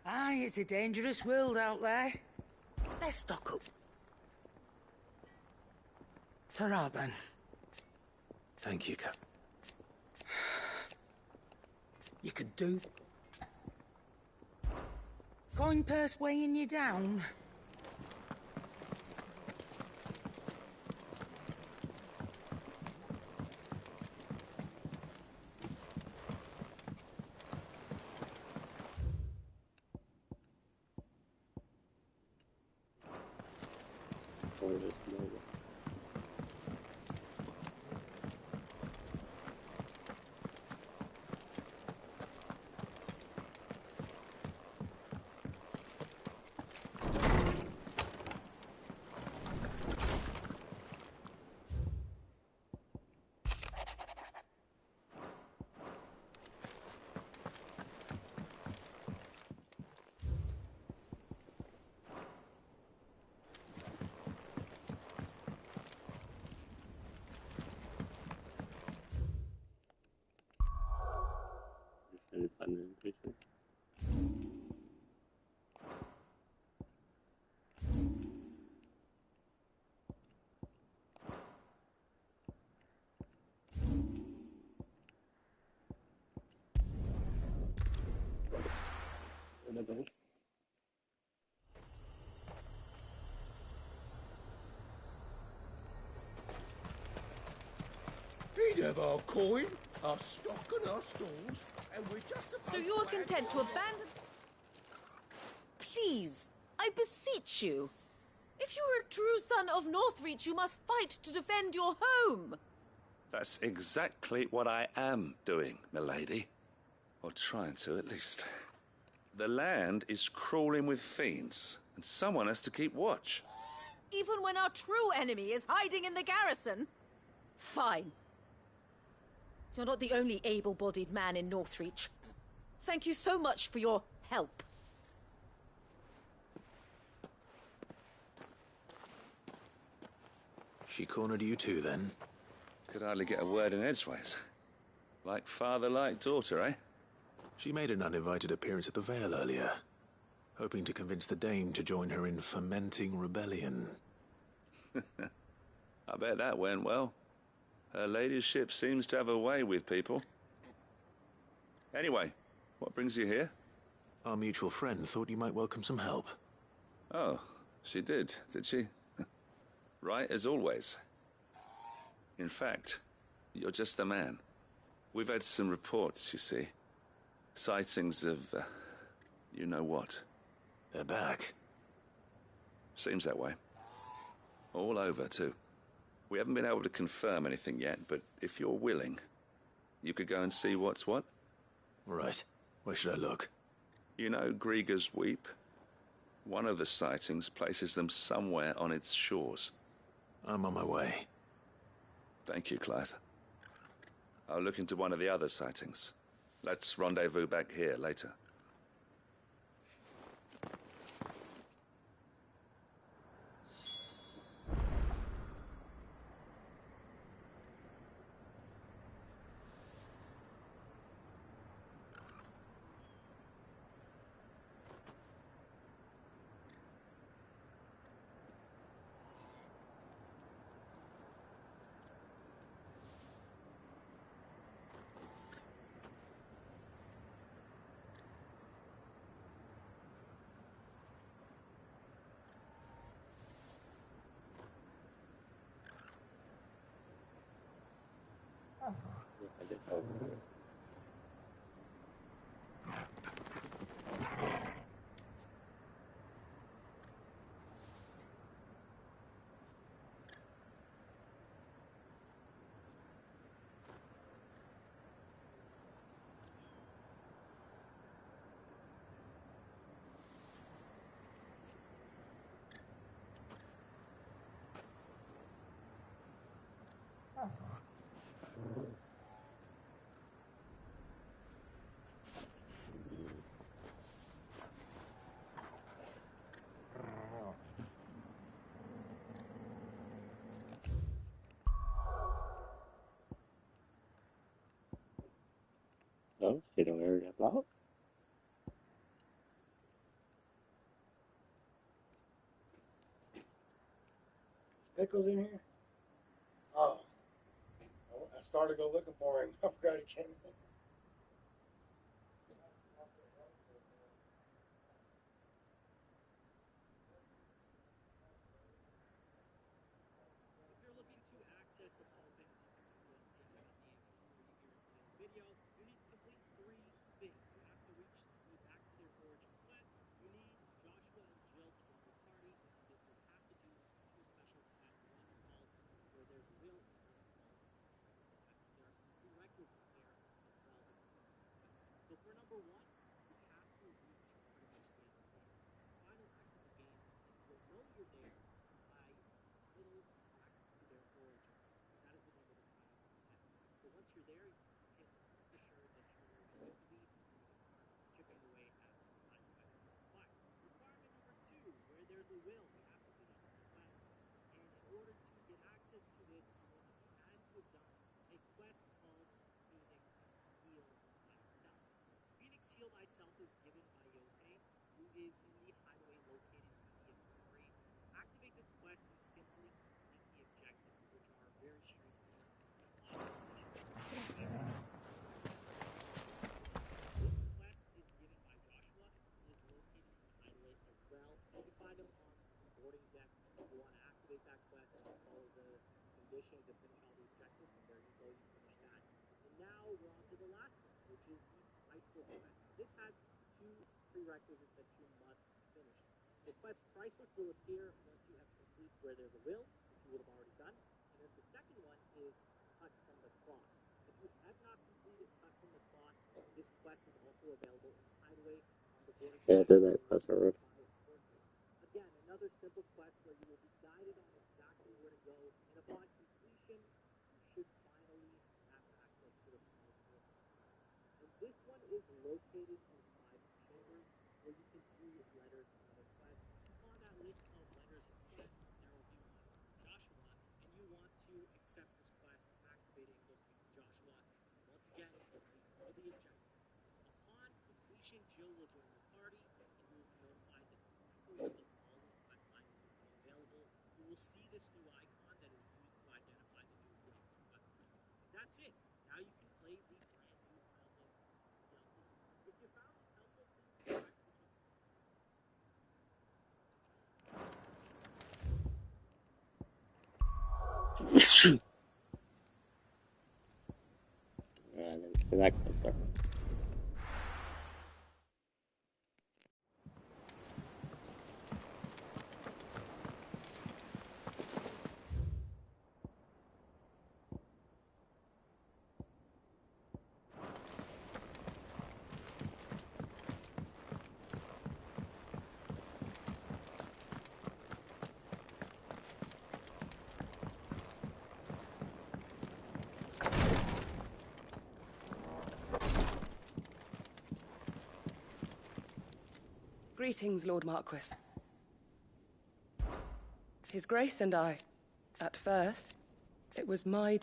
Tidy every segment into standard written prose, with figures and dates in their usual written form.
Aye, it's a dangerous world out there. Let's stock up. Ta-ra, then. Thank you, Cap. You could do. Coin purse weighing you down? He'd have our coin, our stock and our stalls, and we're just supposed So you're to content to abandon... Please, I beseech you. If you are a true son of Northreach, you must fight to defend your home. That's exactly what I am doing, milady. Or trying to, at least. The land is crawling with fiends, and someone has to keep watch. Even when our true enemy is hiding in the garrison? Fine. You're not the only able-bodied man in Northreach. Thank you so much for your help. She cornered you too, then? Could hardly get a word in edgeways. Like father, like daughter, eh? She made an uninvited appearance at the Vale earlier, hoping to convince the Dame to join her in fomenting rebellion. I bet that went well. Her ladyship seems to have a way with people. Anyway, what brings you here? Our mutual friend thought you might welcome some help. Oh, she did she? Right as always. In fact, you're just the man. We've had some reports, you see. Sightings of, you know what. They're back. Seems that way. All over, too. We haven't been able to confirm anything yet, but if you're willing, you could go and see what's what. Right. Where should I look? You know Grieger's Weep? One of the sightings places them somewhere on its shores. I'm on my way. Thank you, Clive. I'll look into one of the other sightings. Let's rendezvous back here later. Đó, thì rồi gặp đó. Pickles in here? Oh. I started to go looking for him. I forgot he came in. If you're looking to access the Final Fantasy 16 DLC, I got the answers for you here in today's video. You need to complete 3 things. You have to reach the Back to Their Origin quest. You need Joshua and Jill to join your party, and you have to do 2 special quests. One called Where There's a Will, and one called Priceless Quest. There are some prerequisites there as well that we can discuss. So for number 1, you have to reach pretty much the end of the game. The final act of the game, and you'll know you're there by the title Back to Their Origin. That is the name of the final quest. So once you're there, you can rest assured that you're where you need to be, and you can start chipping away at side quest number 5. Requirement number 2, Where There's a Will. You have to finish this quest, and in order to get access to this, you had to have done a quest called Phoenix Heal Thyself. Phoenix Heal Thyself is given by Yotei, who is in the hideaway located in the infirmary. Activate this quest and simply complete the objectives, which are very straightforward and odd. This quest is given by Joshua, and he is located in the hideaway as well. You can find him on the boarding deck if you want to activate that quest and just follow the conditions and finish all the objectives, and there you go, you finish that. And now we're on to the last one, which is the Priceless Quest. This has 2 prerequisites that you must finish. The quest Priceless will appear once you have completed Where There's a Will, which you would have already done. And then the second one is Cut from the Cloth. If you have not completed Cut from the Cloth, this quest is also available in the hideaway on the boarding Yeah, I did that quest already. Again, another simple quest where you will be guided on exactly where to go, and upon completion, you should finally have access to the Priceless Quest. And this one is located in Five's Chambers, where you can view letters and other quests. On that list of letters and quests, there will be one for Joshua, and you want to accept this quest, activate it, and go speak to Joshua, and once again, complete all the objectives. Upon completion, Jill will join your party, and you will be notified that echoes of the following quest line will become available. You will see this new icon that is used to identify the new DLC quest line. And that's it. Now you can play the brand new Final Fantasy 16 DLC. If you found this helpful, please subscribe to the channel. And then that kind of stuff. Greetings, Lord Marquis. His Grace and I. At first, it was my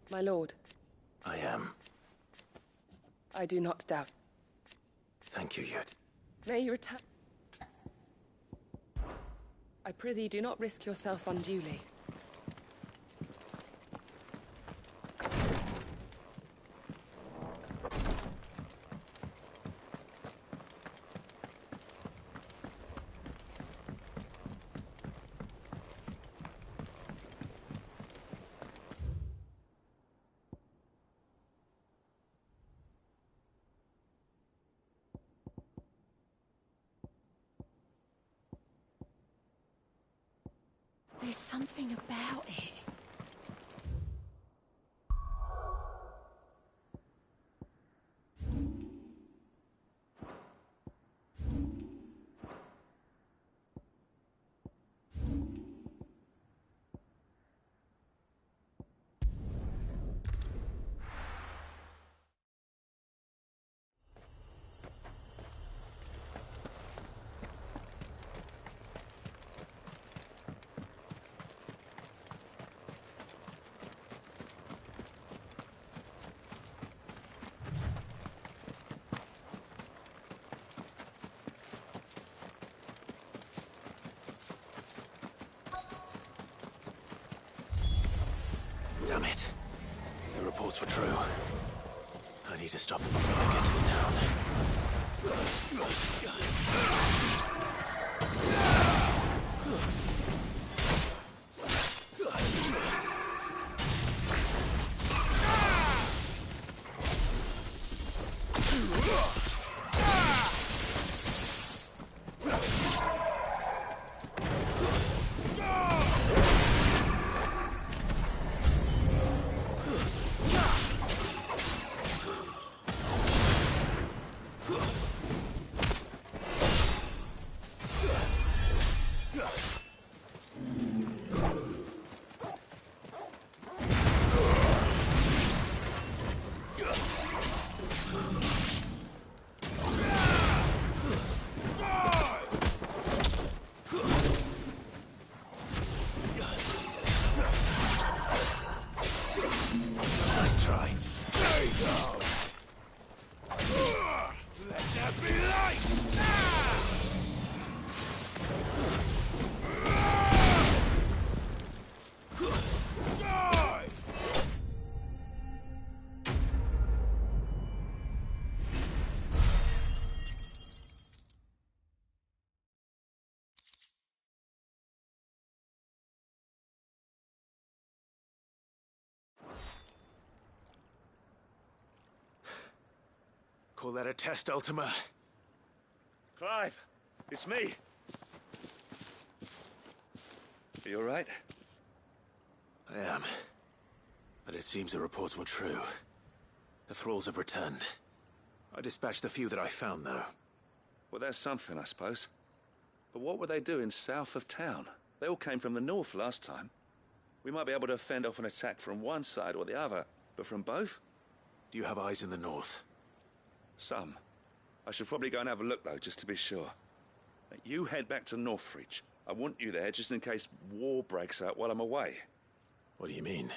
My lord. I am. I do not doubt. Thank you, Yud. May you return. I prithee, do not risk yourself unduly. There's something about it. Damn it. The reports were true. I need to stop them before they get to the town. Call that a test, Ultima? Clive, it's me. Are you all right? I am. But it seems the reports were true. The thralls have returned. I dispatched the few that I found, though. Well, that's something, I suppose. But what were they doing south of town? They all came from the north last time. We might be able to fend off an attack from one side or the other, but from both? Do you have eyes in the north? Some. I should probably go and have a look, though, just to be sure. You head back to Northreach. I want you there just in case war breaks out while I'm away. What do you mean?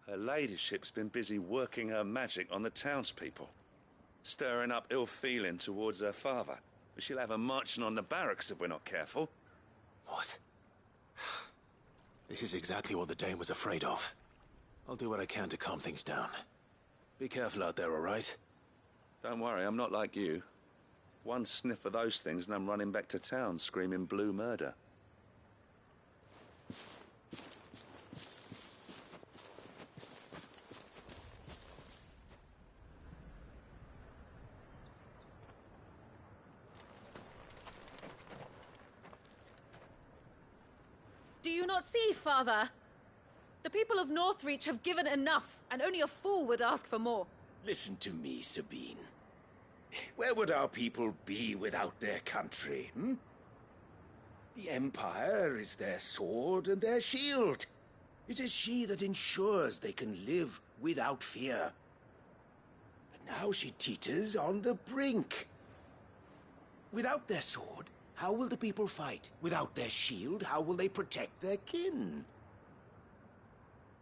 Her ladyship's been busy working her magic on the townspeople. Stirring up ill feeling towards her father. But she'll have her marching on the barracks if we're not careful. What? This is exactly what the Dane was afraid of. I'll do what I can to calm things down. Be careful out there, all right? Don't worry, I'm not like you. One sniff of those things and I'm running back to town screaming blue murder. Do you not see, Father? The people of Northreach have given enough, and only a fool would ask for more. Listen to me, Sabine. Where would our people be without their country, hmm? The Empire is their sword and their shield. It is she that ensures they can live without fear. But now she teeters on the brink. Without their sword, how will the people fight? Without their shield, how will they protect their kin?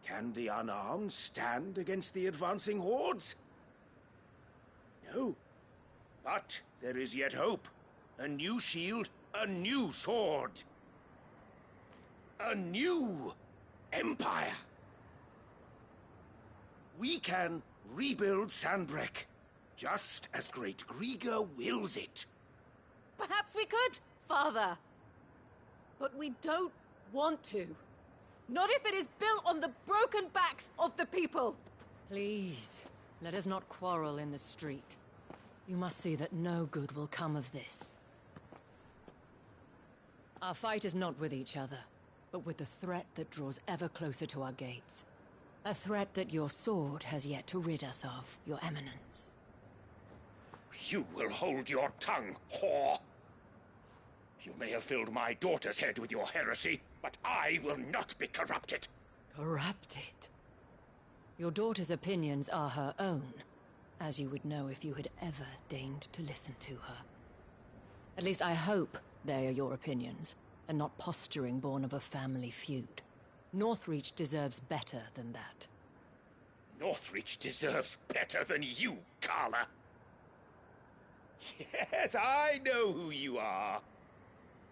Can the unarmed stand against the advancing hordes? No. But there is yet hope. A new shield, a new sword. A new empire. We can rebuild Sanbreque, just as Great Griga wills it. Perhaps we could, Father. But we don't want to. Not if it is built on the broken backs of the people. Please, let us not quarrel in the street. You must see that no good will come of this. Our fight is not with each other, but with the threat that draws ever closer to our gates. A threat that your sword has yet to rid us of, Your Eminence. You will hold your tongue, whore! You may have filled my daughter's head with your heresy, but I will not be corrupted. Corrupted? Your daughter's opinions are her own, as you would know if you had ever deigned to listen to her. At least I hope they are your opinions, and not posturing born of a family feud. Northreach deserves better than that. Northreach deserves better than you, Carla. Yes, I know who you are.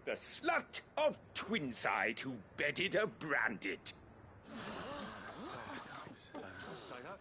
The slut of Twinside who bedded a Branded. say that?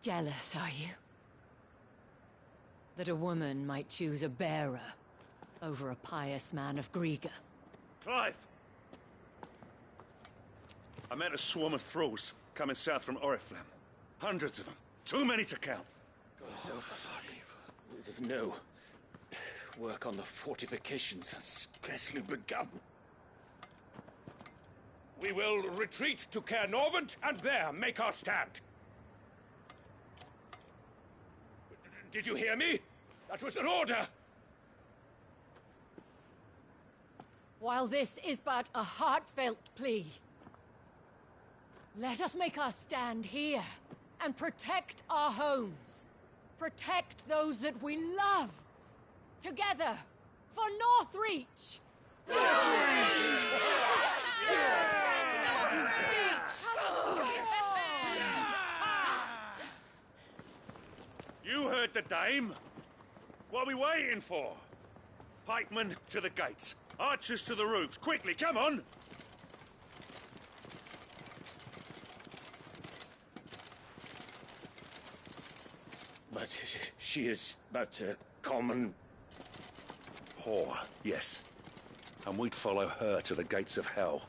Jealous, are you? That a woman might choose a bearer over a pious man of Griga. Clive! I met a swarm of thralls coming south from Oriflamme. Hundreds of them. Too many to count. No. Work on the fortifications has scarcely begun. We will retreat to Caer Norvent and there make our stand. Did you hear me? That was an order! While this is but a heartfelt plea, let us make our stand here and protect our homes. Protect those that we love. Together, for Northreach! You heard the dame. What are we waiting for? Pikemen to the gates. Archers to the roofs. Quickly, come on! But she is but a common... Whore, yes. And we'd follow her to the gates of hell.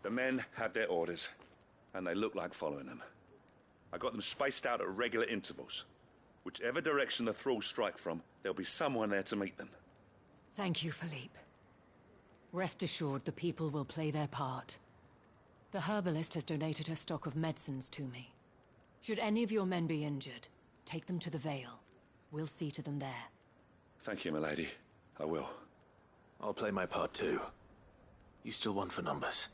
The men have their orders, and they look like following them. I got them spaced out at regular intervals. Whichever direction the thralls strike from, there'll be someone there to meet them. Thank you, Philippe. Rest assured the people will play their part. The herbalist has donated her stock of medicines to me. Should any of your men be injured, take them to the Vale. We'll see to them there. Thank you, milady. I will. I'll play my part too. You still won for numbers.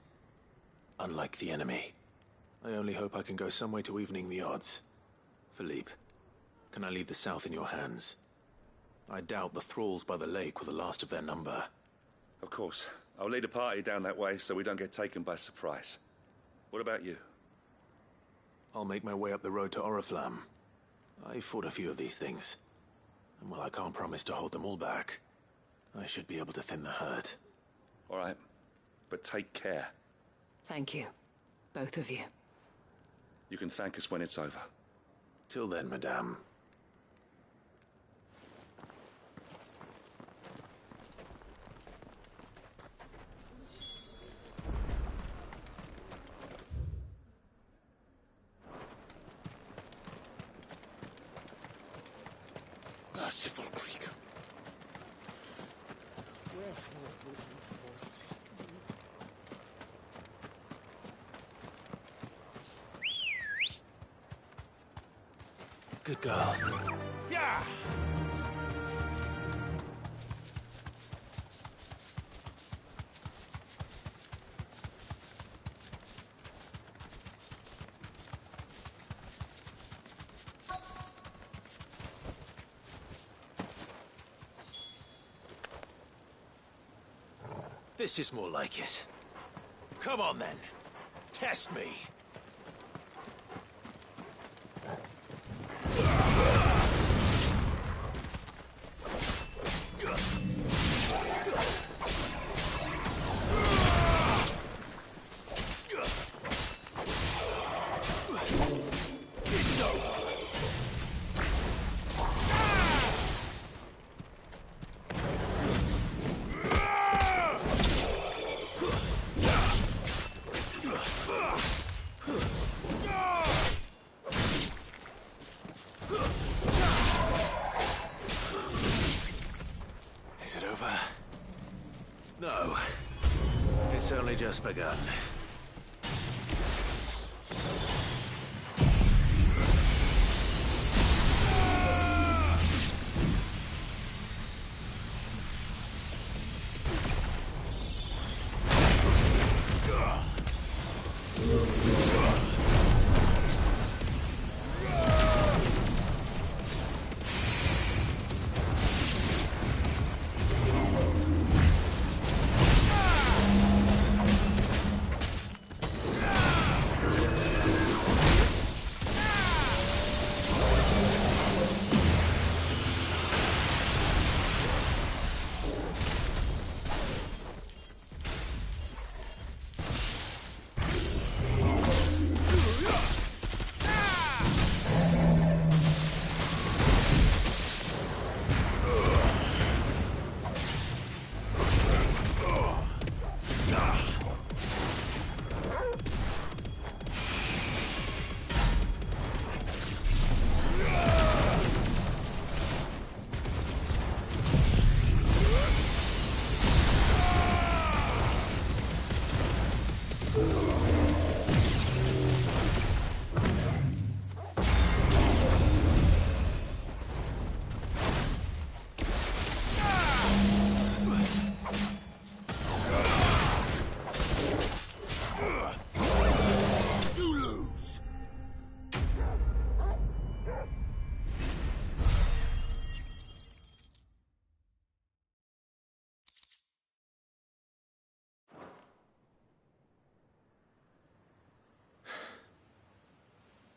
Unlike the enemy. I only hope I can go some way to evening the odds. Philippe, can I leave the south in your hands? I doubt the thralls by the lake were the last of their number. Of course. I'll lead a party down that way so we don't get taken by surprise. What about you? I'll make my way up the road to Oriflamme. I fought a few of these things. And while I can't promise to hold them all back, I should be able to thin the herd. All right. But take care. Thank you. Both of you. You can thank us when it's over. Till then, madame. Merciful Krieg. Wherefore would you forsake me? Good girl. Yeah! This is more like it. Come on, then. Test me. Is it over? No. It's only just begun.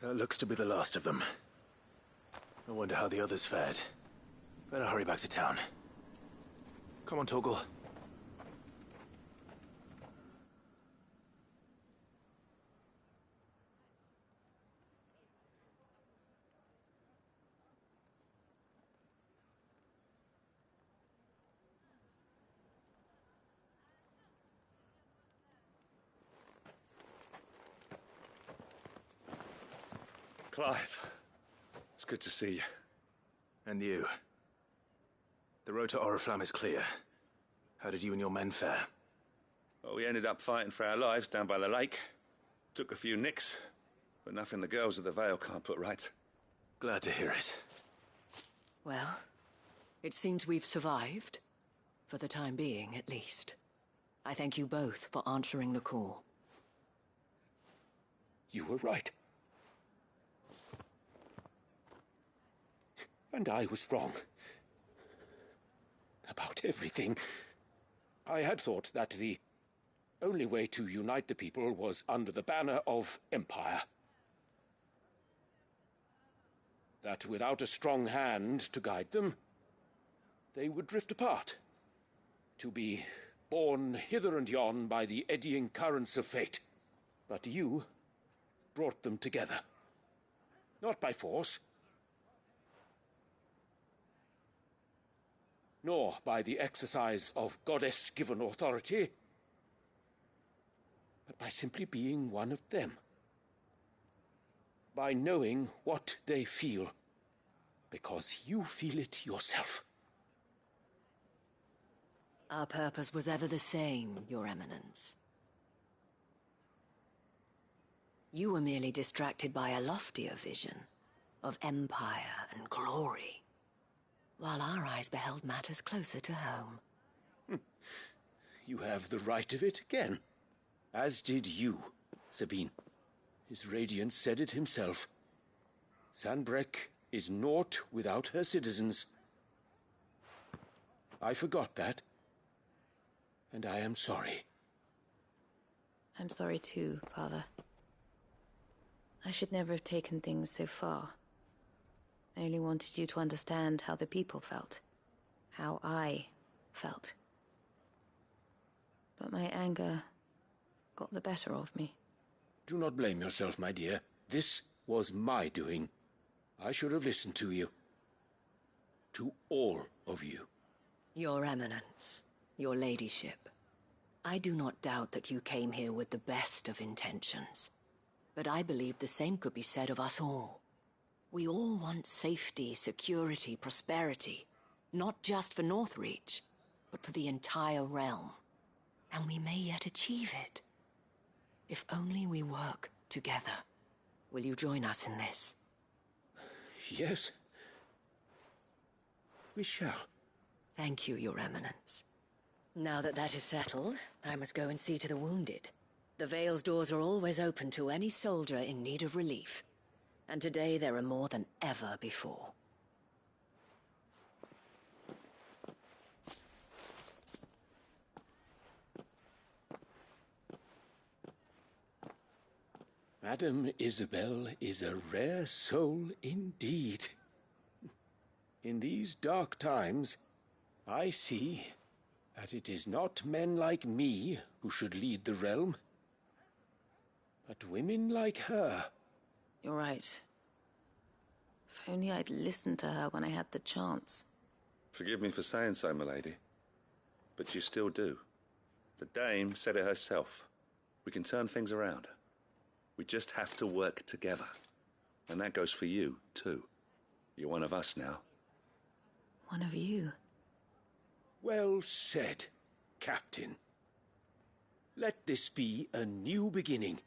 That looks to be the last of them. I wonder how the others fared. Better hurry back to town. Come on, Torgal. Clive, it's good to see you. And you. The road to Oriflamme is clear. How did you and your men fare? Well, we ended up fighting for our lives down by the lake. Took a few nicks, but nothing the girls of the Vale can't put right. Glad to hear it. Well, it seems we've survived. For the time being, at least. I thank you both for answering the call. You were right. And I was wrong. About everything. I had thought that the only way to unite the people was under the banner of Empire. That without a strong hand to guide them, they would drift apart. To be borne hither and yon by the eddying currents of fate. But you brought them together. Not by force, nor by the exercise of goddess-given authority, but by simply being one of them. By knowing what they feel, because you feel it yourself. Our purpose was ever the same, Your Eminence. You were merely distracted by a loftier vision of empire and glory, while our eyes beheld matters closer to home. You have the right of it again. As did you, Sabine. His Radiance said it himself. Sanbreque is naught without her citizens. I forgot that, and I am sorry. I'm sorry too, Father. I should never have taken things so far. I only wanted you to understand how the people felt. How I felt. But my anger got the better of me. Do not blame yourself, my dear. This was my doing. I should have listened to you. To all of you. Your Eminence, your ladyship, I do not doubt that you came here with the best of intentions. But I believe the same could be said of us all. We all want safety, security, prosperity. Not just for Northreach, but for the entire realm. And we may yet achieve it. If only we work together. Will you join us in this? Yes. We shall. Thank you, Your Eminence. Now that that is settled, I must go and see to the wounded. The Vale's doors are always open to any soldier in need of relief. And today there are more than ever before. Madame Isabel is a rare soul indeed. In these dark times, I see that it is not men like me who should lead the realm, but women like her. You're right. If only I'd listened to her when I had the chance. Forgive me for saying so, milady, but you still do. The Dame said it herself. We can turn things around. We just have to work together. And that goes for you, too. You're one of us now. One of you? Well said, Captain. Let this be a new beginning.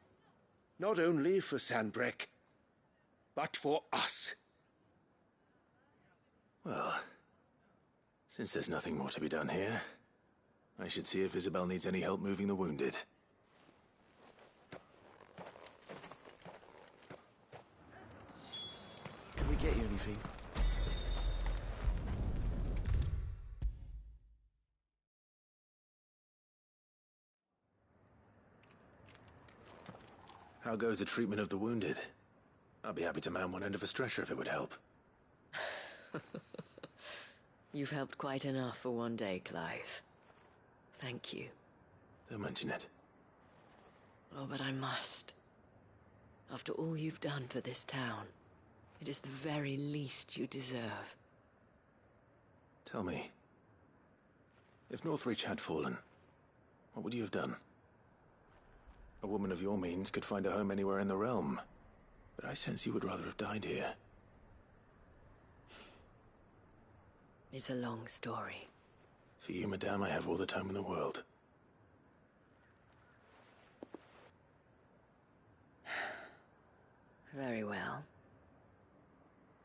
Not only for Sanbreque, but for us. Well, since there's nothing more to be done here, I should see if Isabel needs any help moving the wounded. Can we get you anything? How goes the treatment of the wounded? I'd be happy to man one end of a stretcher if it would help. You've helped quite enough for one day, Clive. Thank you. Don't mention it. Oh, but I must. After all you've done for this town, it is the very least you deserve. Tell me, if Northreach had fallen, what would you have done? A woman of your means could find a home anywhere in the realm, but I sense you would rather have died here. It's a long story. For you, madame, I have all the time in the world. Very well.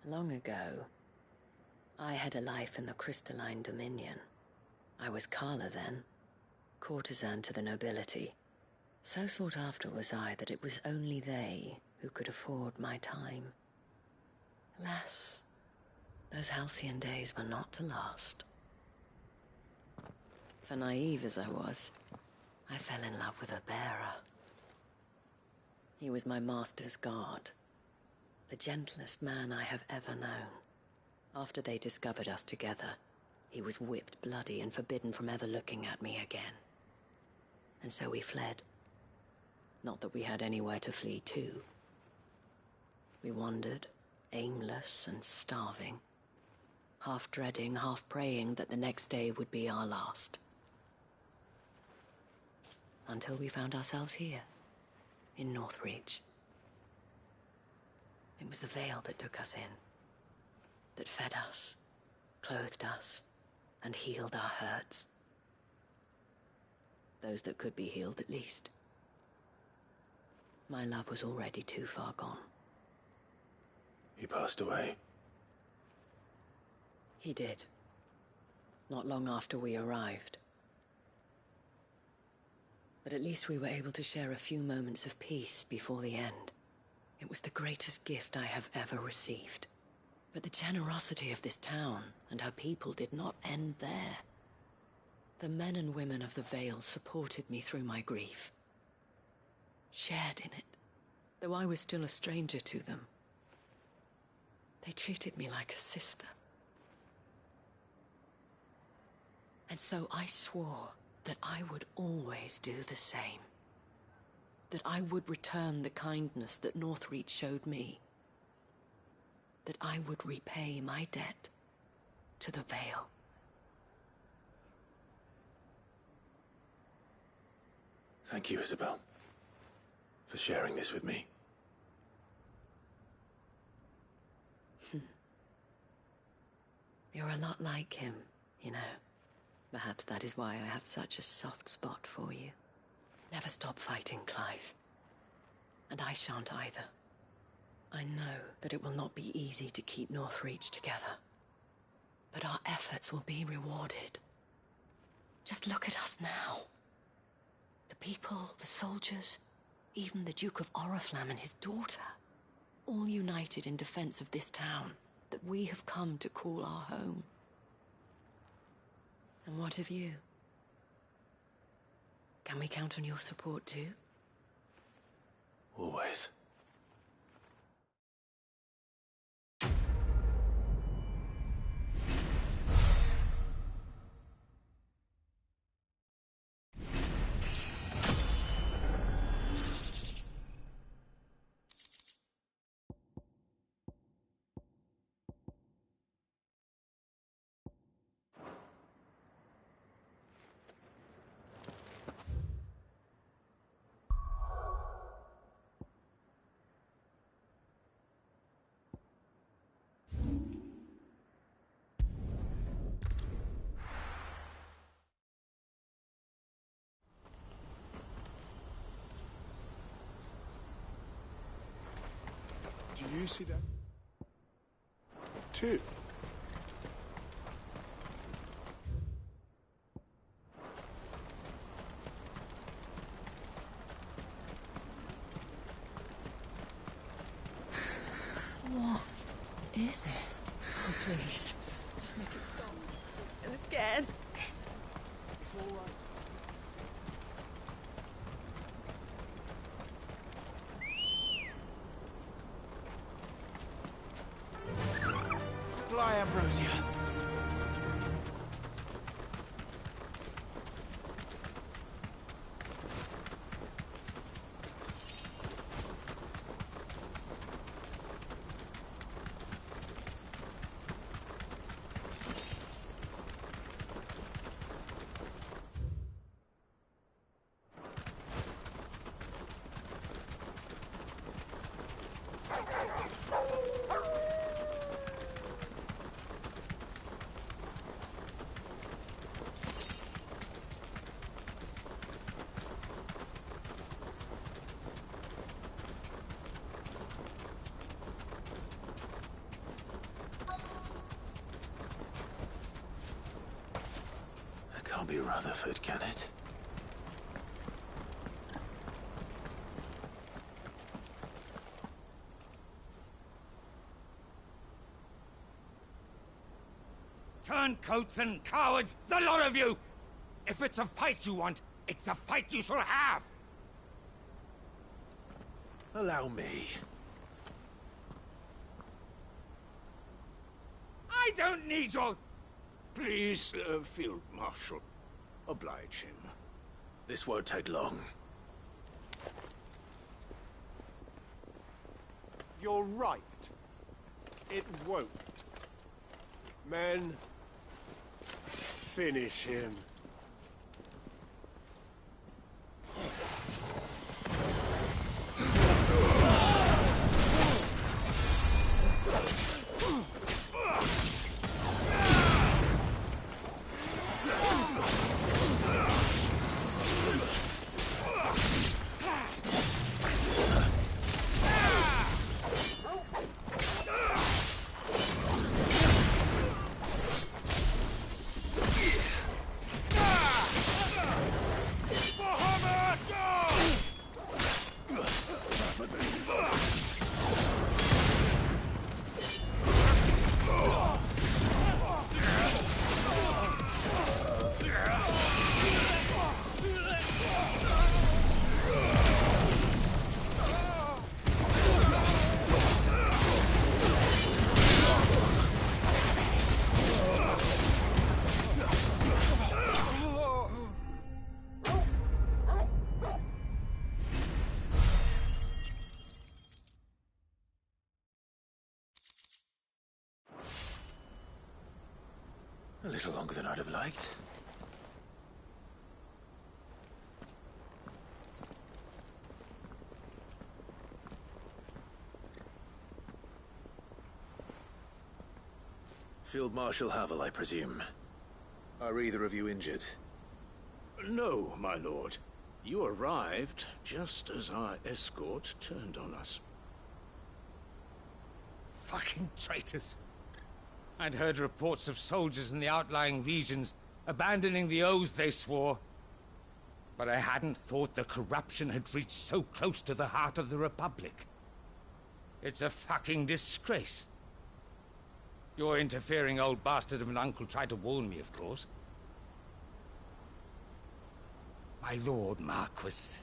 Long ago, I had a life in the Crystalline Dominion. I was Carla then, courtesan to the nobility. So sought after was I that it was only they who could afford my time. Alas, those halcyon days were not to last. For naive as I was, I fell in love with a bearer. He was my master's guard, the gentlest man I have ever known. After they discovered us together, he was whipped bloody and forbidden from ever looking at me again. And so we fled. Not that we had anywhere to flee to. We wandered, aimless and starving, half dreading, half praying that the next day would be our last. Until we found ourselves here, in Northreach. It was the Vale that took us in, that fed us, clothed us, and healed our hurts. Those that could be healed, at least. My love was already too far gone. He passed away. He did. Not long after we arrived. But at least we were able to share a few moments of peace before the end. It was the greatest gift I have ever received. But the generosity of this town and her people did not end there. The men and women of the Vale supported me through my grief. shared in it. Though I was still a stranger to them, they treated me like a sister. And so I swore that I would always do the same. That I would return the kindness that Northreach showed me. That I would repay my debt to the Vale. Thank you, Isabel, for sharing this with me. You're a lot like him, you know. Perhaps that is why I have such a soft spot for you. Never stop fighting, Clive. And I shan't either. I know that it will not be easy to keep Northreach together. But our efforts will be rewarded. Just look at us now. The people, the soldiers, even the Duke of Oriflamme and his daughter, all united in defense of this town that we have come to call our home. And what of you? Can we count on your support too? Always. Do you see that? Two. What is it? Oh, please. Just make it stop. I'm scared. It's all right. Fly, Ambrosia. Can't be Rutherford, can it? Turncoats and cowards, the lot of you! If it's a fight you want, it's a fight you shall have! Allow me. I don't need your... Please, Field Marshal, oblige him. This won't take long. You're right. It won't. Men, finish him. A little longer than I'd have liked. Field Marshal Havel, I presume. Are either of you injured? No, my lord. You arrived just as our escort turned on us. Fucking traitors. I'd heard reports of soldiers in the outlying regions abandoning the oaths they swore. But I hadn't thought the corruption had reached so close to the heart of the Republic. It's a fucking disgrace. Your interfering old bastard of an uncle tried to warn me, of course. My lord Marquis.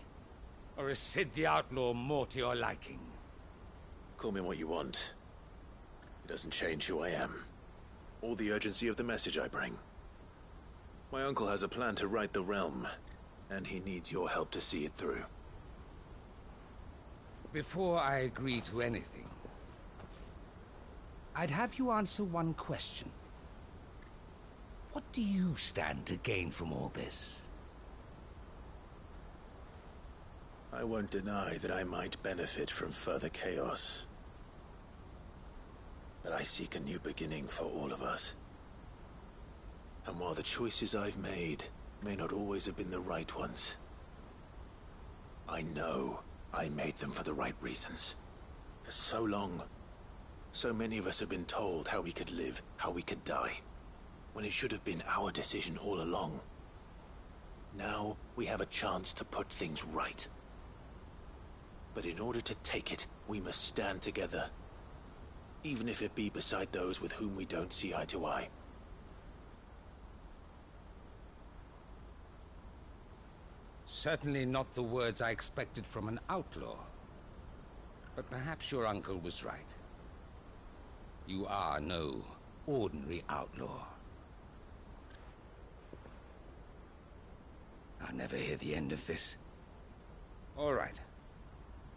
Or is Sid the Outlaw more to your liking? Call me what you want. It doesn't change who I am, or the urgency of the message I bring. My uncle has a plan to right the realm, and he needs your help to see it through. Before I agree to anything, I'd have you answer one question. What do you stand to gain from all this? I won't deny that I might benefit from further chaos. But I seek a new beginning for all of us. And while the choices I've made may not always have been the right ones, I know I made them for the right reasons. For so long, so many of us have been told how we could live, how we could die, when it should have been our decision all along. Now we have a chance to put things right. But in order to take it, we must stand together, even if it be beside those with whom we don't see eye to eye. Certainly not the words I expected from an outlaw. But perhaps your uncle was right. You are no ordinary outlaw. I'll never hear the end of this. All right.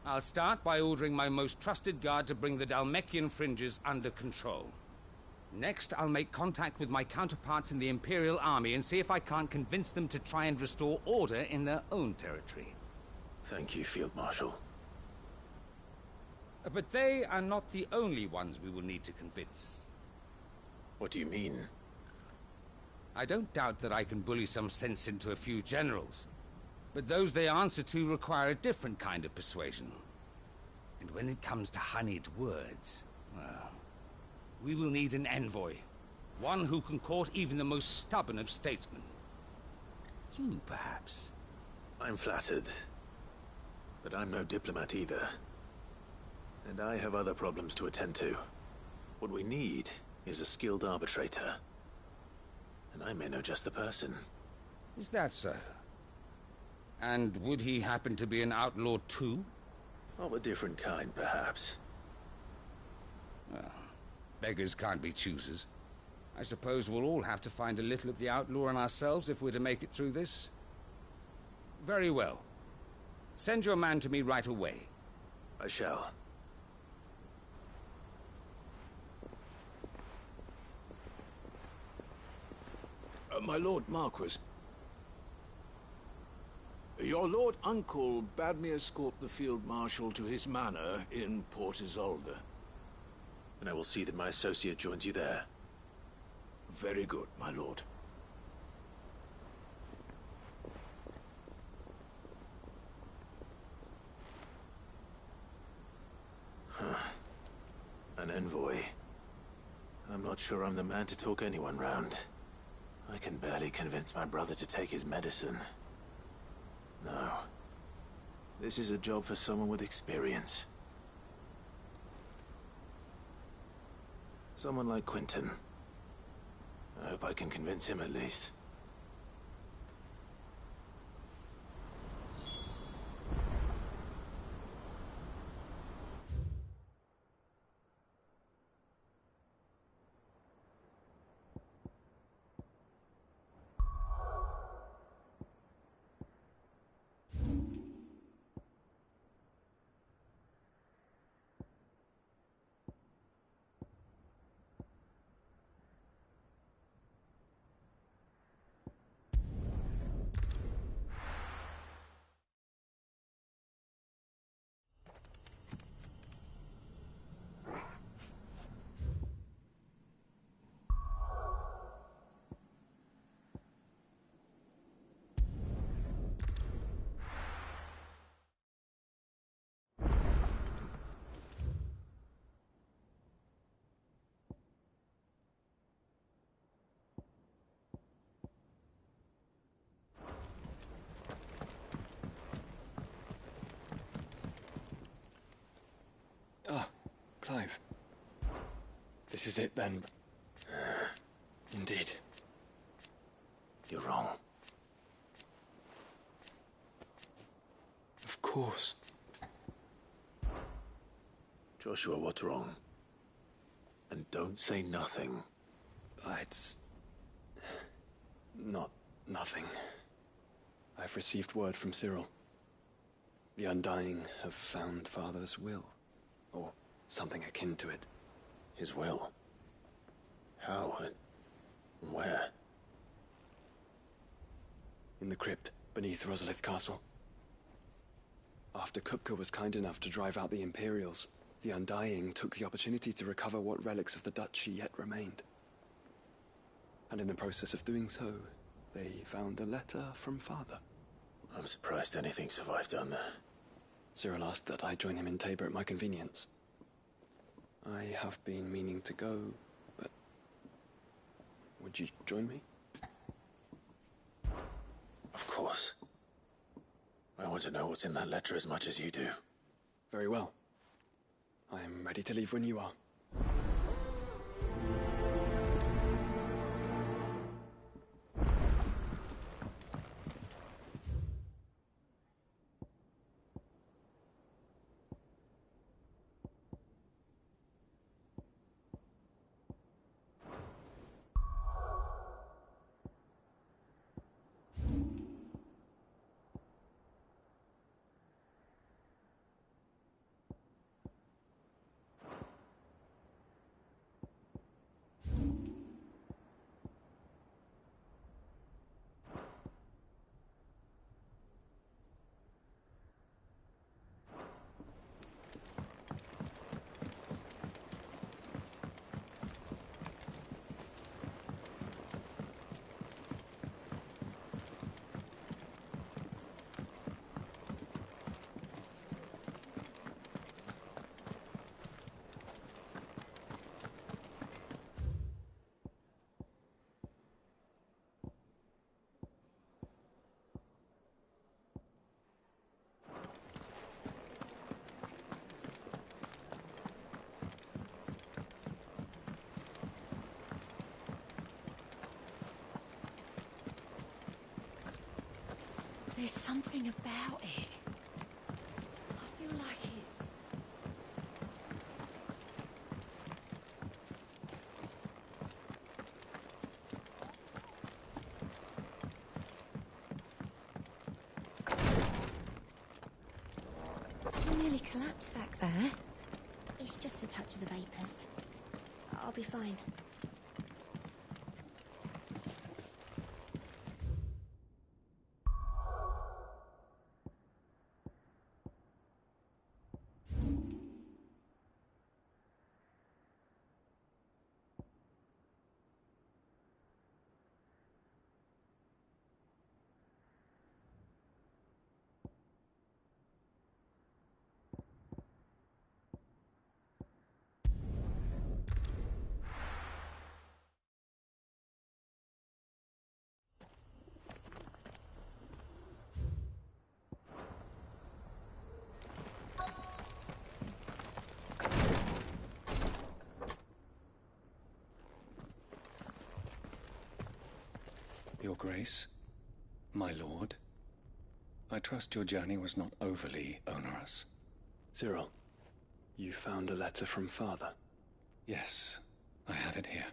I'll start by ordering my most trusted guard to bring the Dhalmekian fringes under control. Next, I'll make contact with my counterparts in the Imperial Army and see if I can't convince them to try and restore order in their own territory. Thank you, Field Marshal. But they are not the only ones we will need to convince. What do you mean? I don't doubt that I can bully some sense into a few generals. But those they answer to require a different kind of persuasion. And when it comes to honeyed words, well, we will need an envoy. One who can court even the most stubborn of statesmen. You, perhaps. I'm flattered. But I'm no diplomat either. And I have other problems to attend to. What we need is a skilled arbitrator. And I may know just the person. Is that so? And would he happen to be an outlaw too? Of a different kind, perhaps. Well, beggars can't be choosers. I suppose we'll all have to find a little of the outlaw in ourselves if we're to make it through this. Very well. Send your man to me right away. I shall. My Lord Marquis. Your Lord Uncle bade me escort the Field Marshal to his manor in Port Isolde. And I will see that my associate joins you there. Very good, my lord. An envoy. I'm not sure I'm the man to talk anyone round. I can barely convince my brother to take his medicine. No. This is a job for someone with experience. Someone like Quinton. I hope I can convince him at least. Clive. This is it then. Indeed. You're wrong. Of course. Joshua, what's wrong? And don't say nothing. It's... not nothing. I've received word from Cyril. The Undying have found Father's will. Or something akin to it. His will? How? Where? In the crypt, beneath Rosalith Castle. After Kupka was kind enough to drive out the Imperials, the Undying took the opportunity to recover what relics of the Duchy yet remained. And in the process of doing so, they found a letter from Father. I'm surprised anything survived down there. Cyril asked that I join him in Tabor at my convenience. I have been meaning to go, but... would you join me? Of course. I want to know what's in that letter as much as you do. Very well. I am ready to leave when you are. There's something about it. I feel like it's... You nearly collapsed back there. It's just a touch of the vapors. I'll be fine. Your Grace, my lord, I trust your journey was not overly onerous. Cyril, you found a letter from Father? Yes, I have it here.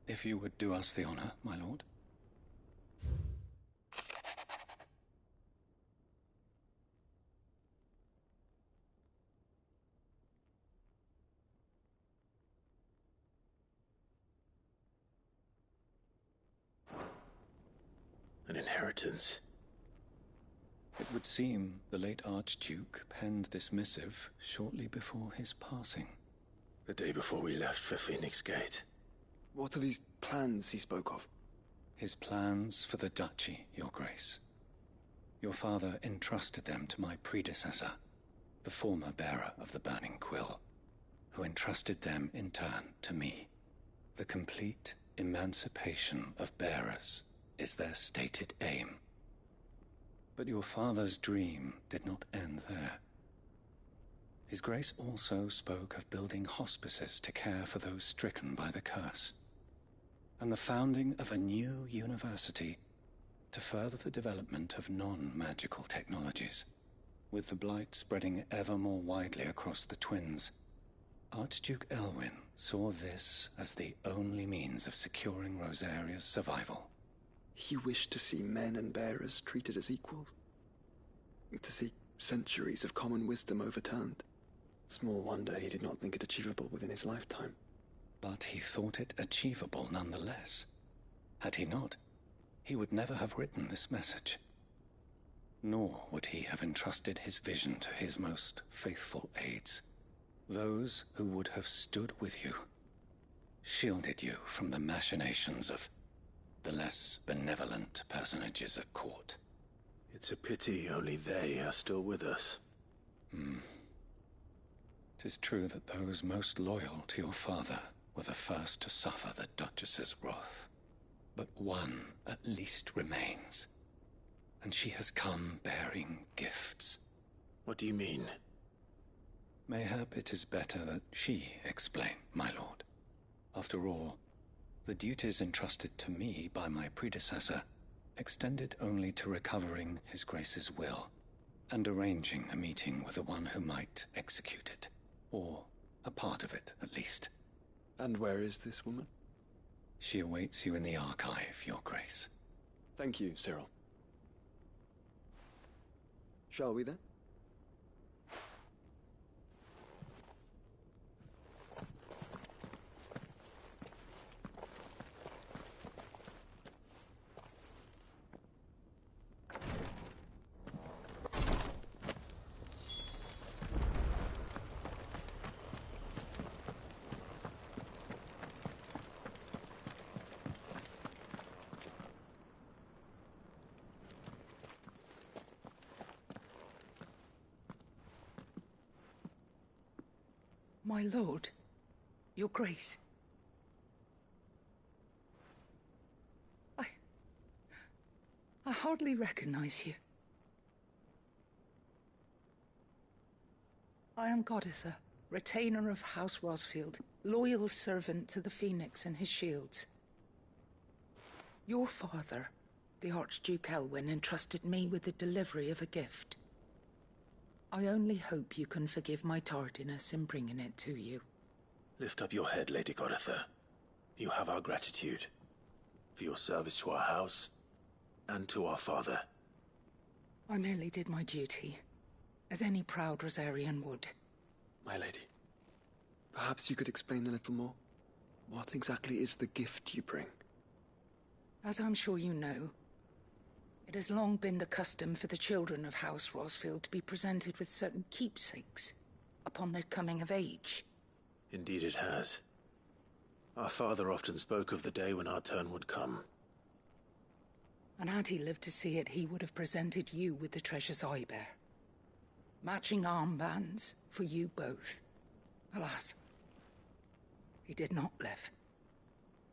If you would do us the honor, my lord. An inheritance. It would seem the late Archduke penned this missive shortly before his passing. The day before we left for Phoenix Gate. What are these plans he spoke of? His plans for the Duchy, Your Grace. Your father entrusted them to my predecessor, the former bearer of the Burning Quill, who entrusted them in turn to me. The complete emancipation of bearers is their stated aim. But your father's dream did not end there. His Grace also spoke of building hospices to care for those stricken by the curse, and the founding of a new university to further the development of non-magical technologies. With the blight spreading ever more widely across the Twins, Archduke Elwyn saw this as the only means of securing Rosaria's survival. He wished to see men and bearers treated as equals. To see centuries of common wisdom overturned. Small wonder he did not think it achievable within his lifetime. But he thought it achievable nonetheless. Had he not, he would never have written this message. Nor would he have entrusted his vision to his most faithful aides, those who would have stood with you, shielded you from the machinations of the less benevolent personages at court. It's a pity only they are still with us. 'Tis true that those most loyal to your father were the first to suffer the Duchess's wrath. But one at least remains, and she has come bearing gifts. What do you mean? Mayhap it is better that she explain, my lord. After all, the duties entrusted to me by my predecessor extended only to recovering His Grace's will and arranging a meeting with the one who might execute it, or a part of it, at least. And where is this woman? She awaits you in the archive, Your Grace. Thank you, Cyril. Shall we then? My lord, Your Grace. I hardly recognize you. I am Goditha, retainer of House Rosfield, loyal servant to the Phoenix and his shields. Your father, the Archduke Elwyn, entrusted me with the delivery of a gift. I only hope you can forgive my tardiness in bringing it to you. Lift up your head, Lady Goditha. You have our gratitude for your service to our house and to our father. I merely did my duty, as any proud Rosarian would. My lady, perhaps you could explain a little more? What exactly is the gift you bring? As I'm sure you know, it has long been the custom for the children of House Rosfield to be presented with certain keepsakes upon their coming of age. Indeed it has. Our father often spoke of the day when our turn would come. And had he lived to see it, he would have presented you with the treasures I bear. Matching armbands for you both. Alas, he did not live.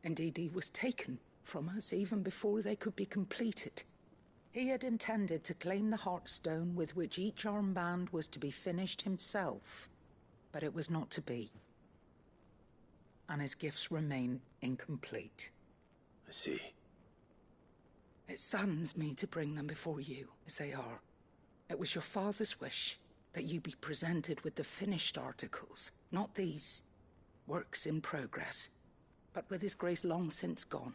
Indeed, he was taken from us even before they could be completed. He had intended to claim the Heartstone with which each armband was to be finished himself, but it was not to be. And his gifts remain incomplete. I see. It saddens me to bring them before you, as they are. It was your father's wish that you be presented with the finished articles, not these works in progress, but with His Grace long since gone,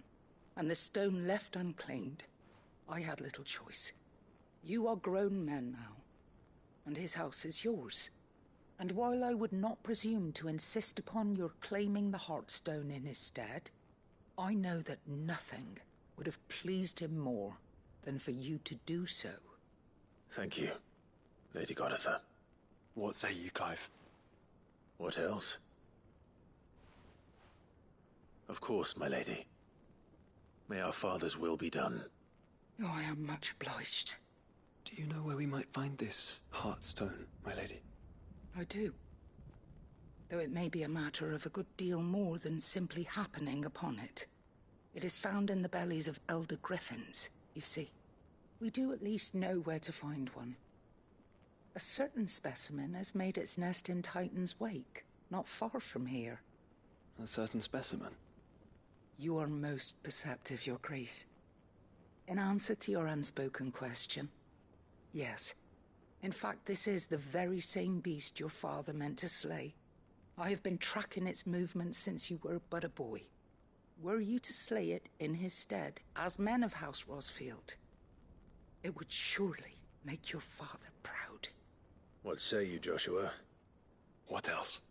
and the stone left unclaimed. I had little choice. You are grown men now, and his house is yours. And while I would not presume to insist upon your claiming the Heartstone in his stead, I know that nothing would have pleased him more than for you to do so. Thank you, Lady Goditha. What say you, Clive? What else? Of course, my lady. May our father's will be done. Oh, I am much obliged. Do you know where we might find this Heartstone, my lady? I do. Though it may be a matter of a good deal more than simply happening upon it. It is found in the bellies of elder griffins, you see. we do at least know where to find one. A certain specimen has made its nest in Titan's Wake, not far from here. A certain specimen? You are most perceptive, Your Grace. In answer to your unspoken question, yes. In fact, this is the very same beast your father meant to slay. I have been tracking its movements since you were but a boy. Were you to slay it in his stead, as men of House Rosfield, it would surely make your father proud. What say you, Joshua? What else?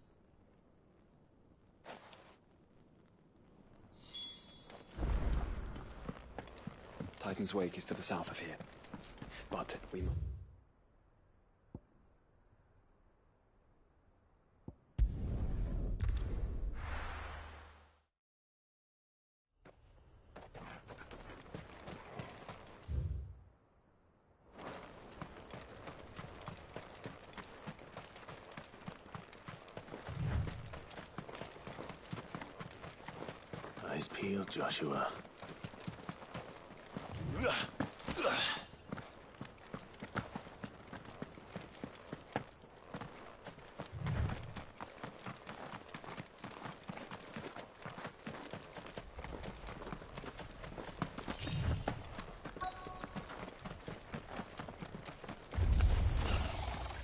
Titan's Wake is to the south of here. But we... Eyes peeled, Joshua.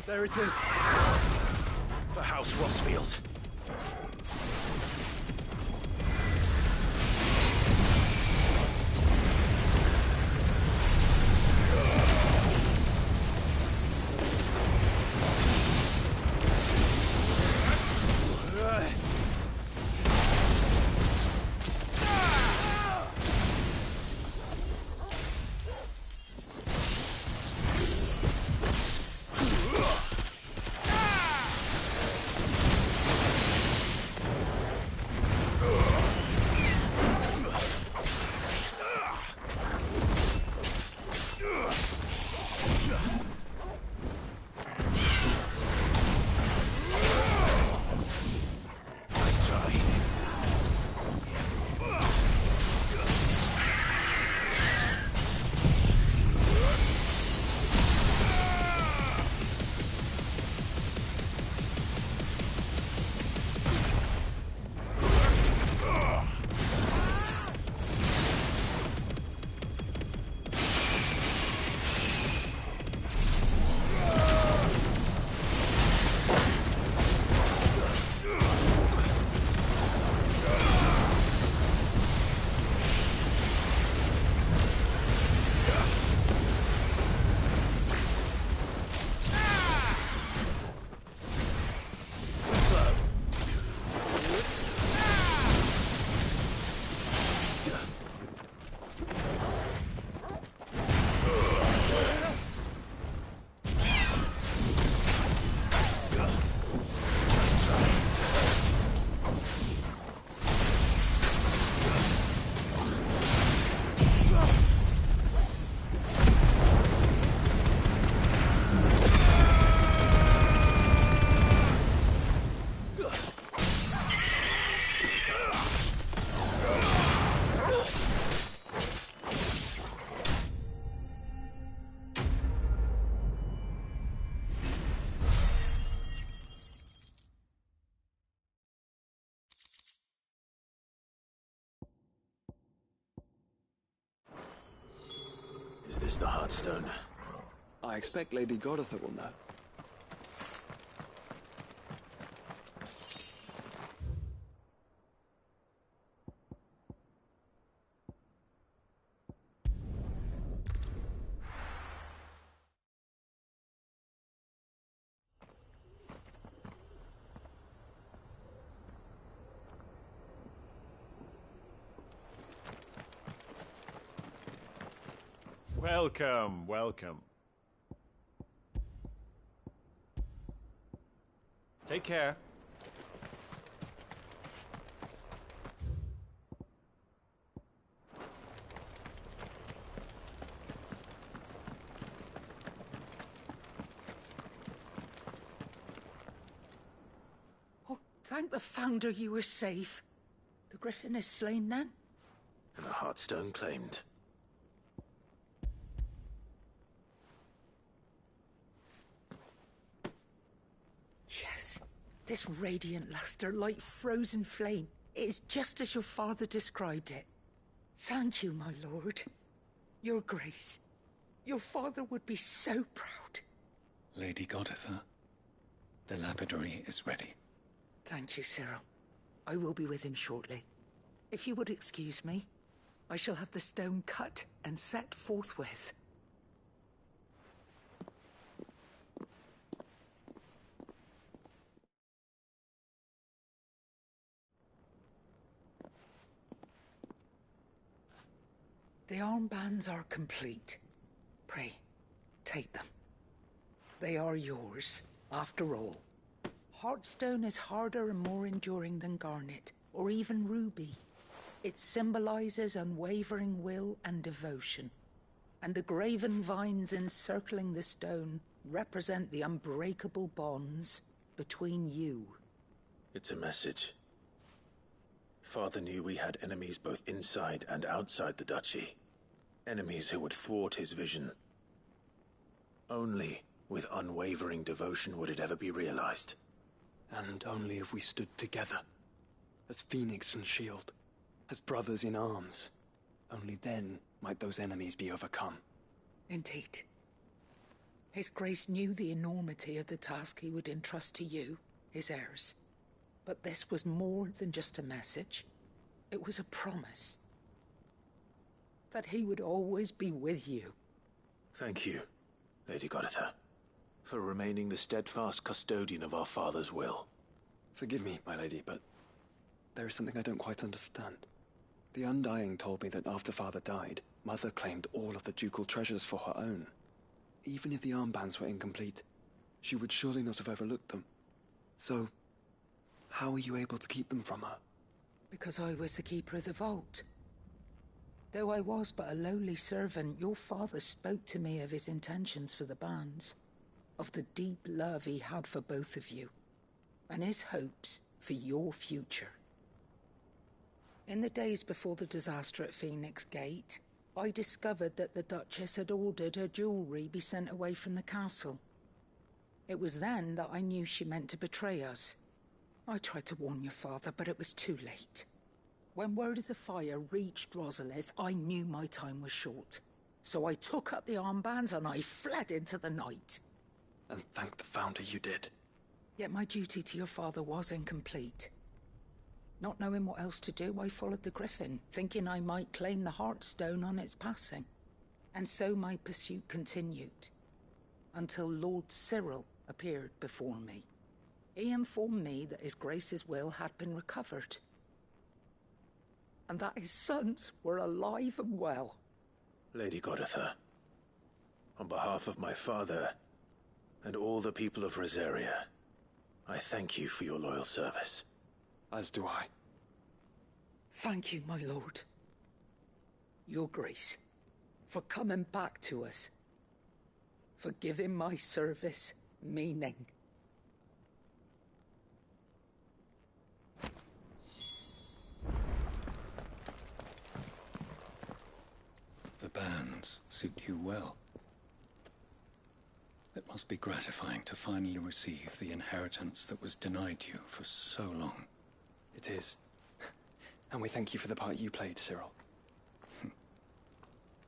There it is. For House Rosfield. Is this the Heartstone? I expect Lady Goditha will know. Welcome, welcome. Take care. Oh, thank the Founder you were safe. The Griffin is slain then? And the Heartstone claimed. This radiant luster, like frozen flame, it is just as your father described it. Thank you, my lord. Your grace. Your father would be so proud. Lady Goditha, the lapidary is ready. Thank you, Cyril. I will be with him shortly. If you would excuse me, I shall have the stone cut and set forthwith. The armbands are complete. Pray, take them. They are yours, after all. Heartstone is harder and more enduring than garnet, or even ruby. It symbolizes unwavering will and devotion. And the graven vines encircling the stone represent the unbreakable bonds between you. It's a message. Father knew we had enemies both inside and outside the duchy. Enemies who would thwart his vision. Only with unwavering devotion would it ever be realized. And only if we stood together, as Phoenix and Shield, as brothers in arms. Only then might those enemies be overcome. Indeed. His Grace knew the enormity of the task he would entrust to you, his heirs. But this was more than just a message. It was a promise. That he would always be with you. Thank you, Lady Goditha, for remaining the steadfast custodian of our father's will. Forgive me, my lady, but there is something I don't quite understand. The Undying told me that after Father died, Mother claimed all of the ducal treasures for her own. Even if the armbands were incomplete, she would surely not have overlooked them. So, how were you able to keep them from her? Because I was the keeper of the vault. Though I was but a lowly servant, your father spoke to me of his intentions for the bands, of the deep love he had for both of you, and his hopes for your future. In the days before the disaster at Phoenix Gate, I discovered that the Duchess had ordered her jewelry be sent away from the castle. It was then that I knew she meant to betray us. I tried to warn your father, but it was too late. When word of the fire reached Rosalith, I knew my time was short. So I took up the armbands and I fled into the night. And thank the Founder you did. Yet my duty to your father was incomplete. Not knowing what else to do, I followed the Griffin, thinking I might claim the Heartstone on its passing. And so my pursuit continued, until Lord Cyril appeared before me. He informed me that His Grace's will had been recovered, and that his sons were alive and well. Lady Goditha, on behalf of my father and all the people of Rosaria, I thank you for your loyal service. As do I. Thank you, my lord. Your Grace, for coming back to us, for giving my service meaning. The bands suit you well. It must be gratifying to finally receive the inheritance that was denied you for so long. It is. And we thank you for the part you played, Cyril.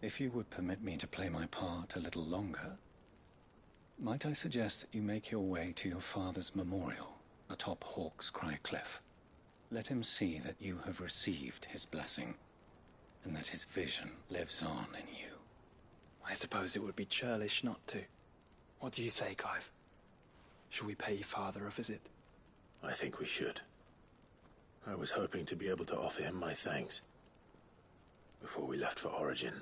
If you would permit me to play my part a little longer, might I suggest that you make your way to your father's memorial atop Hawk's Cry Cliff? Let him see that you have received his blessing, and that his vision lives on in you. I suppose it would be churlish not to. What do you say, Clive? Shall we pay Father a visit? I think we should. I was hoping to be able to offer him my thanks before we left for Origin.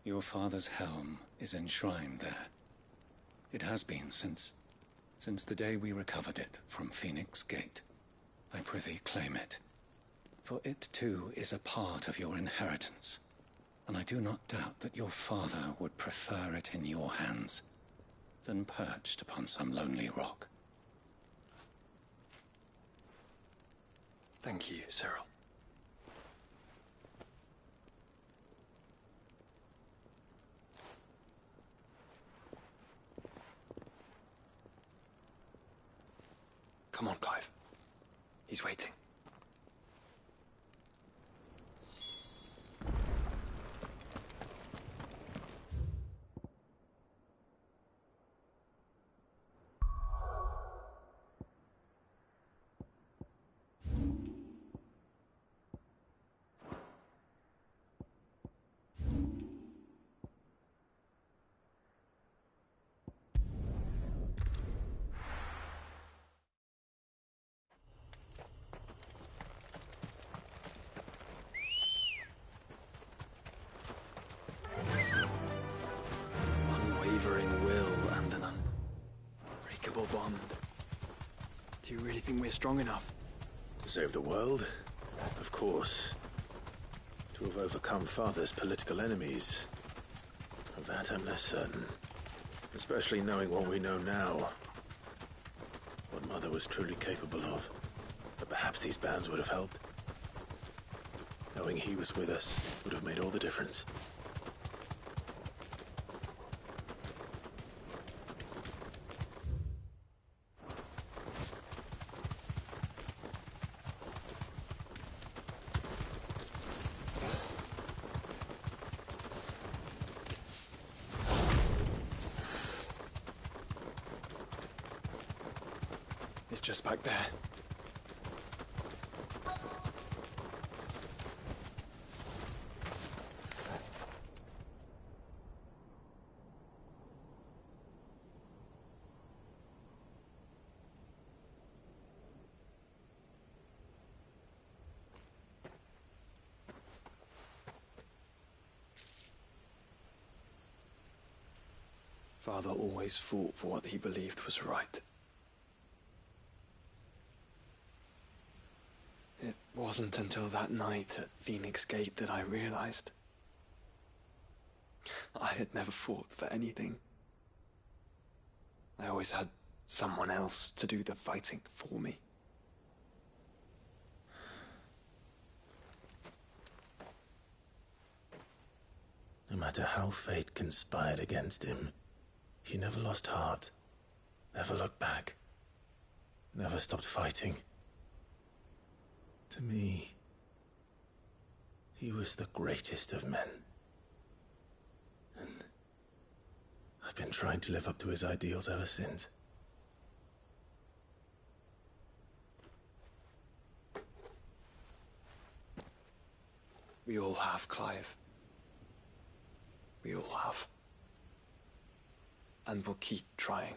Your father's helm is enshrined there. It has been since the day we recovered it from Phoenix Gate. I prithee claim it, for it too is a part of your inheritance, and I do not doubt that your father would prefer it in your hands than perched upon some lonely rock. Thank you, Cyril. Come on, Clive. He's waiting. Unwavering will and an unbreakable bond. Do you really think we're strong enough? To save the world? Of course. To have overcome Father's political enemies. Of that I'm less certain. Especially knowing what we know now. What Mother was truly capable of. But perhaps these bands would have helped. Knowing he was with us would have made all the difference. It's just back there. Father always fought for what he believed was right. It wasn't until that night at Phoenix Gate that I realized I had never fought for anything. I always had someone else to do the fighting for me. No matter how fate conspired against him, he never lost heart, never looked back, never stopped fighting. To me, he was the greatest of men. And I've been trying to live up to his ideals ever since. We all have, Clive. We all have. And we'll keep trying.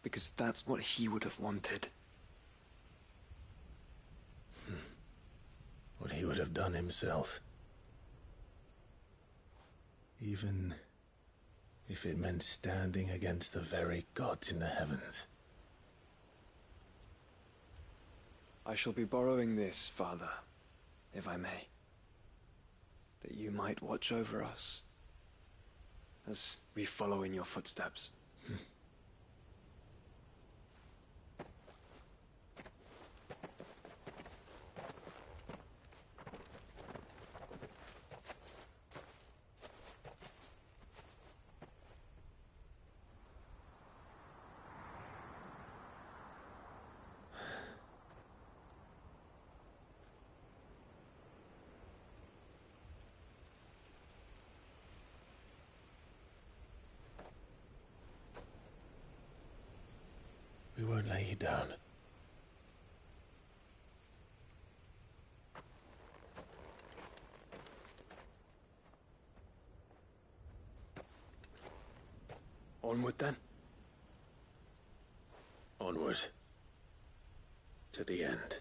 Because that's what he would have wanted. What he would have done himself. Even if it meant standing against the very gods in the heavens. I shall be borrowing this, Father, if I may. That you might watch over us as we follow in your footsteps. We won't lay you down. Onward then. Onward. To the end.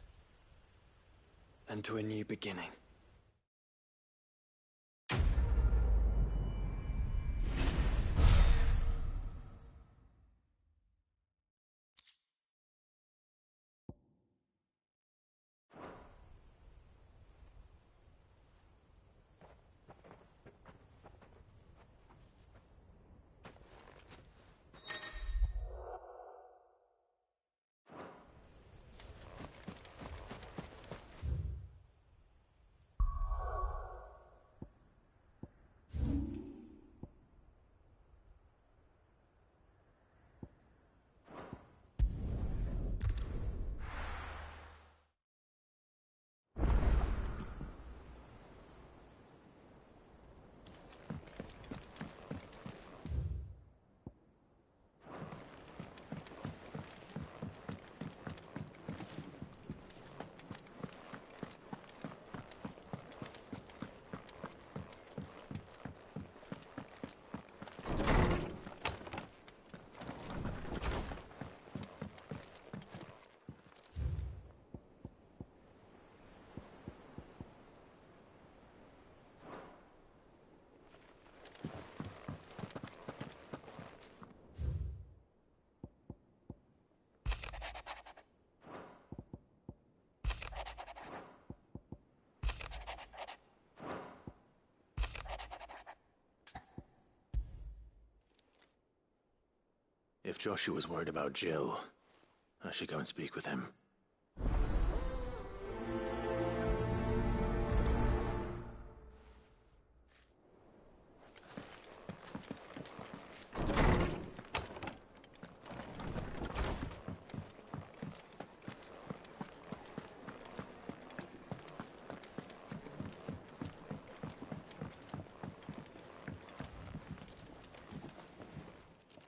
And to a new beginning. If Joshua's worried about Jill, I should go and speak with him.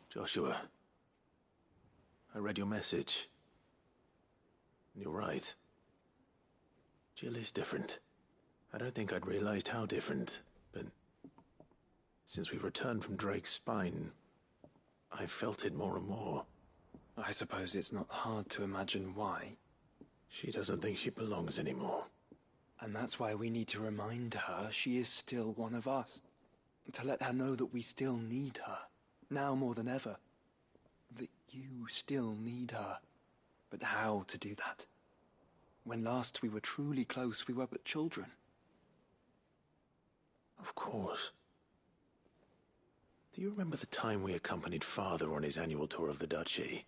Joshua, I read your message. You're right. Jill is different. I don't think I'd realized how different, but since we returned from Drake's spine, I've felt it more and more. I suppose it's not hard to imagine why. She doesn't think she belongs anymore. And that's why we need to remind her she is still one of us. To let her know that we still need her. Now more than ever. That you still need her. But how to do that? When last we were truly close, we were but children. Of course. Do you remember the time we accompanied Father on his annual tour of the Duchy?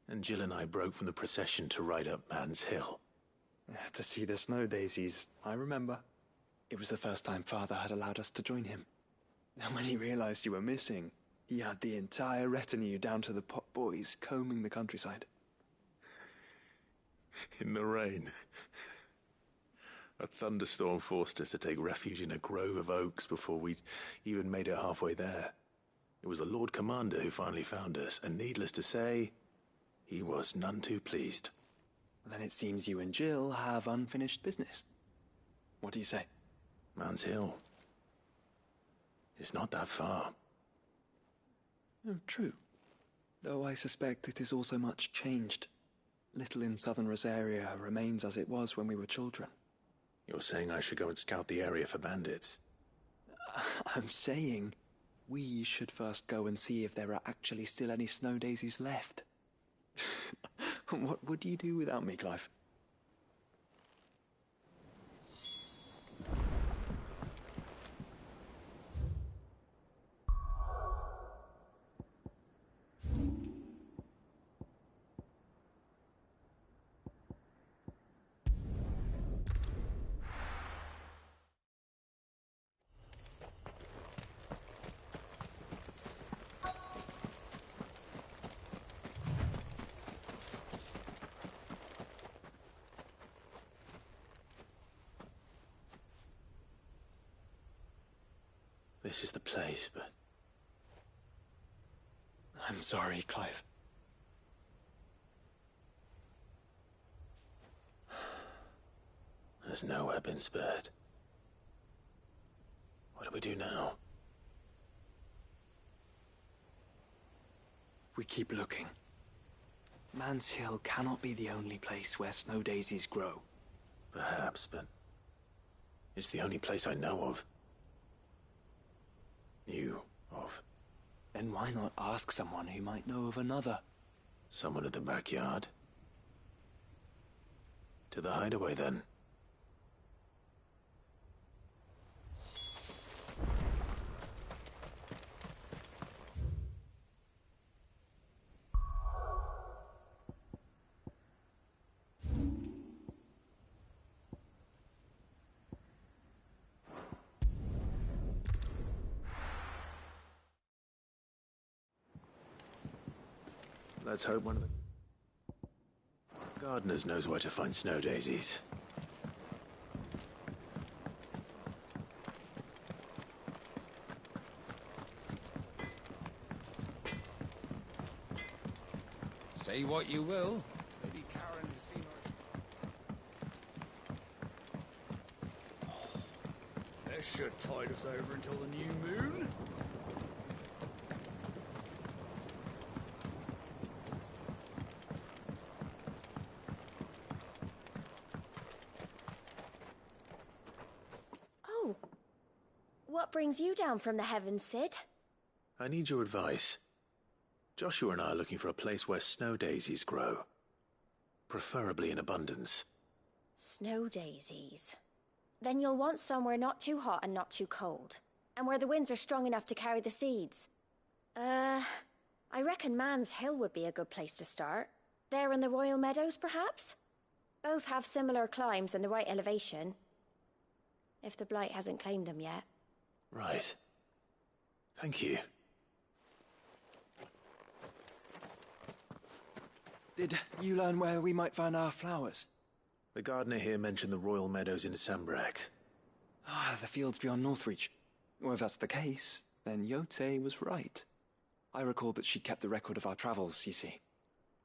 And Jill and I broke from the procession to ride up Man's Hill. To see the snow daisies, I remember. It was the first time Father had allowed us to join him. And when he realized you were missing, he had the entire retinue down to the pot boys combing the countryside. In the rain. A thunderstorm forced us to take refuge in a grove of oaks before we'd even made it halfway there. It was the Lord Commander who finally found us, and needless to say, he was none too pleased. Then it seems you and Jill have unfinished business. What do you say? Man's Hill. It's not that far. Oh, true. Though I suspect it is also much changed. Little in southern Rosaria remains as it was when we were children. You're saying I should go and scout the area for bandits? I'm saying we should first go and see if there are actually still any snow daisies left. What would you do without me, Clive? This is the place, but... I'm sorry, Clive. There's nowhere been spared. What do we do now? We keep looking. Man's Hill cannot be the only place where snow daisies grow. Perhaps, but it's the only place I know of. Knew of. Then why not ask someone who might know of another? Someone at the backyard? To the hideaway, then. Let's hope one of the gardeners knows where to find snow daisies. Say what you will. Lady Karen has seen her. That should tide us over until the new moon. What brings you down from the heavens, Sid? I need your advice. Joshua and I are looking for a place where snow daisies grow. Preferably in abundance. Snow daisies. Then you'll want somewhere not too hot and not too cold. And where the winds are strong enough to carry the seeds. I reckon Man's Hill would be a good place to start. There in the Royal Meadows, perhaps? Both have similar climbs and the right elevation. If the Blight hasn't claimed them yet. Right. Thank you. Did you learn where we might find our flowers? The gardener here mentioned the Royal Meadows in Sambrak. Ah, the fields beyond Northreach. Well, if that's the case, then Yote was right. I recalled that she kept a record of our travels, you see.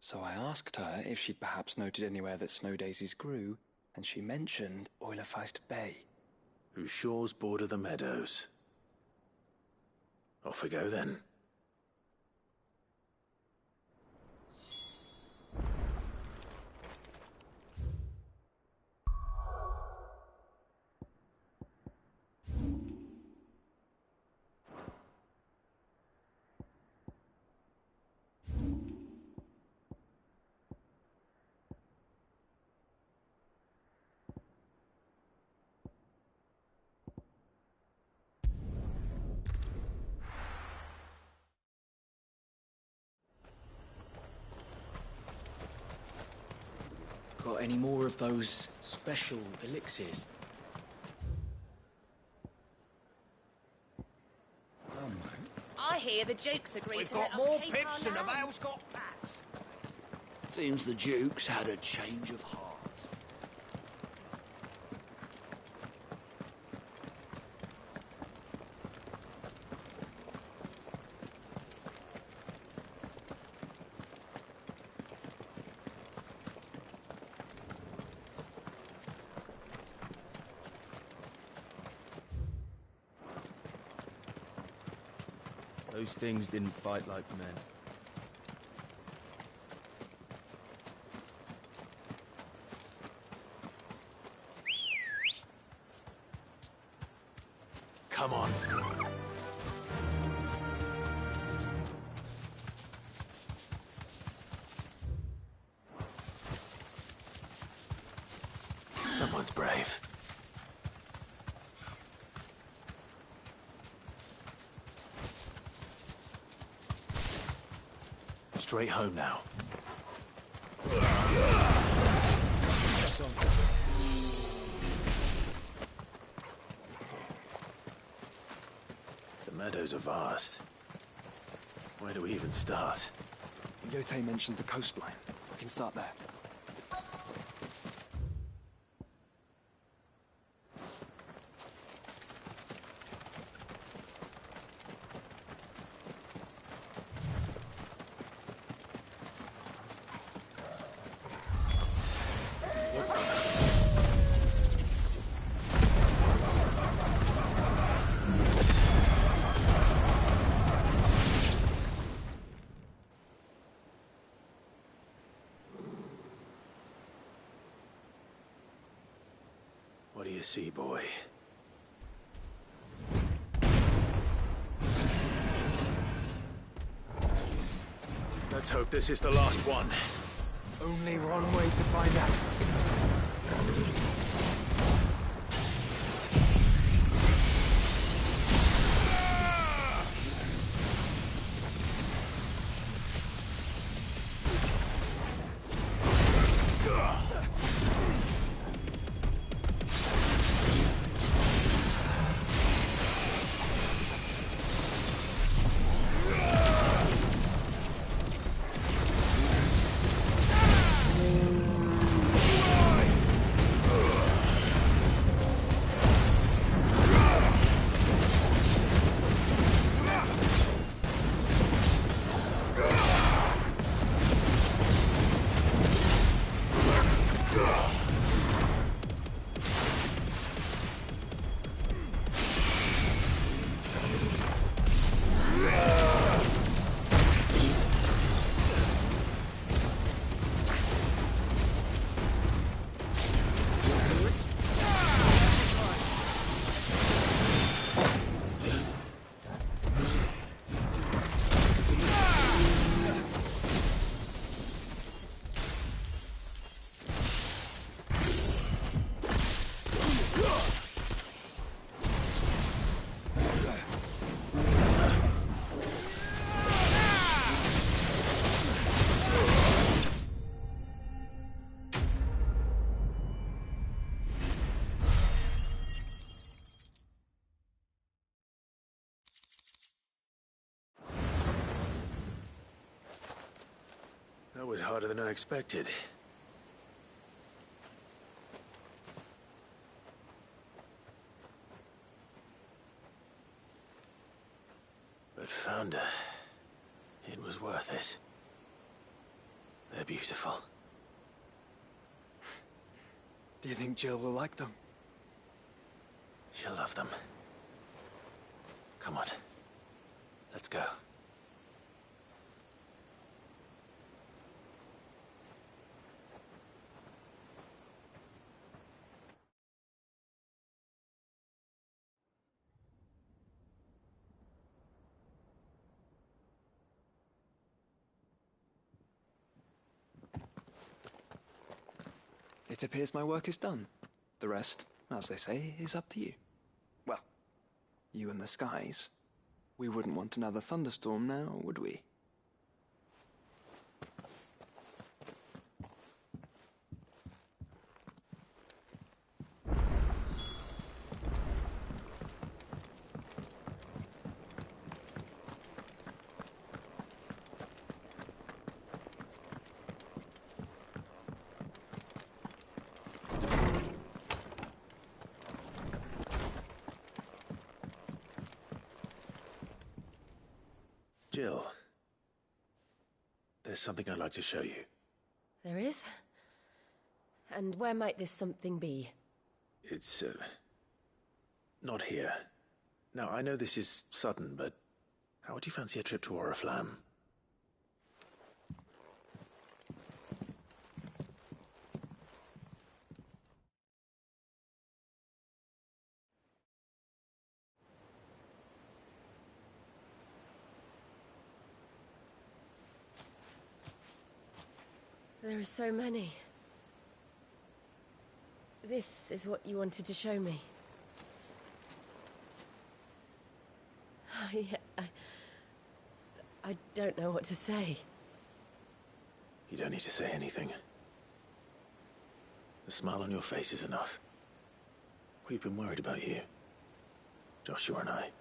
So I asked her if she'd perhaps noted anywhere that snow daisies grew, and she mentioned Oilefeist Bay. Whose shores border the meadows. Off we go then. Got any more of those special elixirs? I hear the Duke's agreed We've to let got us more keep pips our than the land. Vale's got paps. Seems the Duke's had a change of heart. Those things didn't fight like men. Come on. Someone's brave. Straight home now. The meadows are vast. Where do we even start? Yote mentioned the coastline. We can start there. What do you see, boy? Let's hope this is the last one. Only one way to find out. That was harder than I expected. But Founder, it was worth it. They're beautiful. Do you think Jill will like them? She'll love them. Come on. Let's go. It appears my work is done. The rest, as they say, is up to you. Well, you and the skies. We wouldn't want another thunderstorm now, would we? Jill, there's something I'd like to show you. There is? And where might this something be? It's, not here. Now, I know this is sudden, but how would you fancy a trip to Oriflamme? There are so many. This is what you wanted to show me. I don't know what to say. You don't need to say anything. The smile on your face is enough. We've been worried about you. Joshua and I.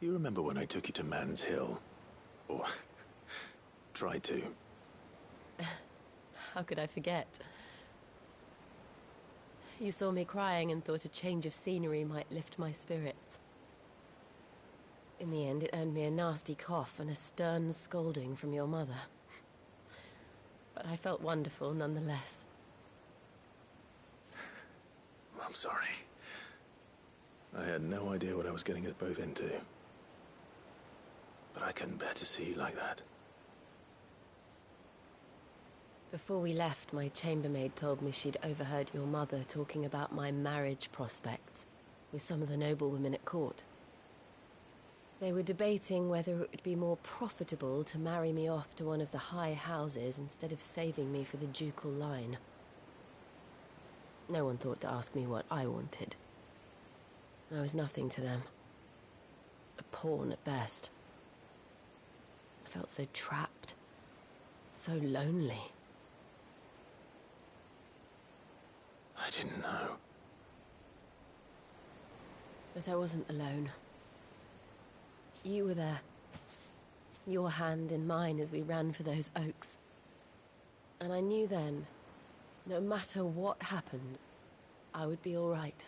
Do you remember when I took you to Man's Hill? Or tried to? How could I forget? You saw me crying and thought a change of scenery might lift my spirits. In the end, it earned me a nasty cough and a stern scolding from your mother. But I felt wonderful nonetheless. I'm sorry. I had no idea what I was getting us both into. But I couldn't bear to see you like that. Before we left, my chambermaid told me she'd overheard your mother talking about my marriage prospects with some of the noblewomen at court. They were debating whether it would be more profitable to marry me off to one of the high houses instead of saving me for the ducal line. No one thought to ask me what I wanted. I was nothing to them. A pawn at best. I felt so trapped. So lonely. I didn't know. But I wasn't alone. You were there. Your hand in mine as we ran for those oaks. And I knew then, no matter what happened, I would be all right.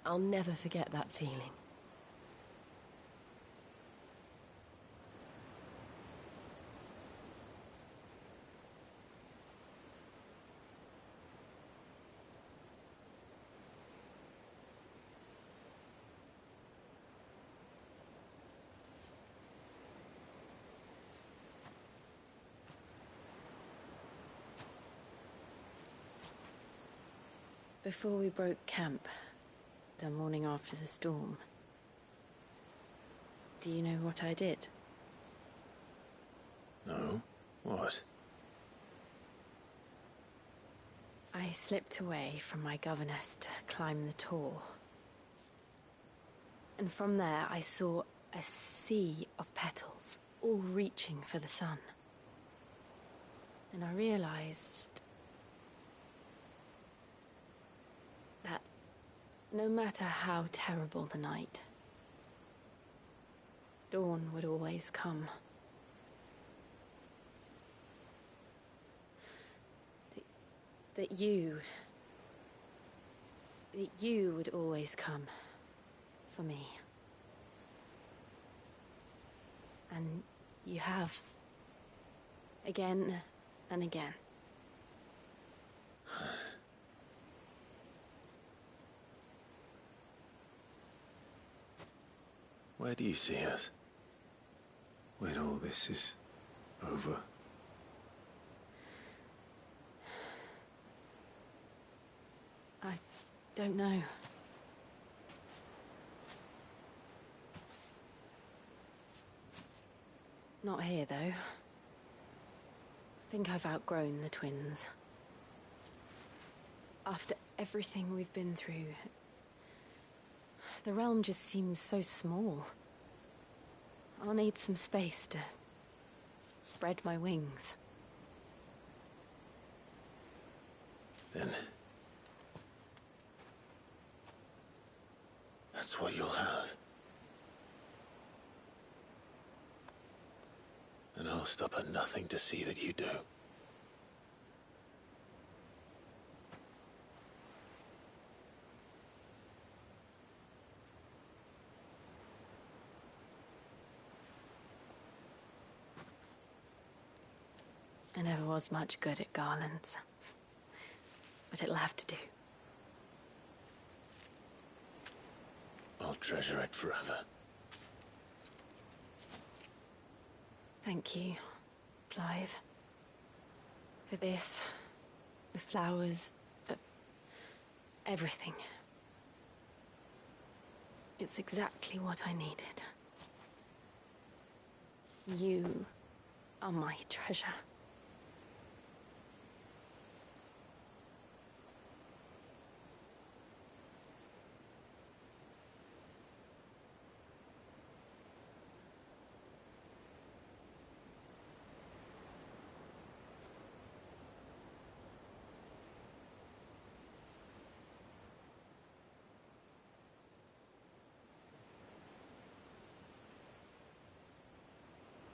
I'll never forget that feeling. Before we broke camp, the morning after the storm, do you know what I did? No? What? I slipped away from my governess to climb the tor. And from there I saw a sea of petals, all reaching for the sun. And I realized that no matter how terrible the night, dawn would always come. That you would always come for me. And you have. Again and again. Where do you see us? When all this is over? I don't know. Not here, though. I think I've outgrown the twins. After everything we've been through, the realm just seems so small. I'll need some space to spread my wings. Then that's what you'll have. And I'll stop at nothing to see that you do. I never was much good at garlands, but it'll have to do. I'll treasure it forever. Thank you, Clive. For this, the flowers, for everything. It's exactly what I needed. You are my treasure.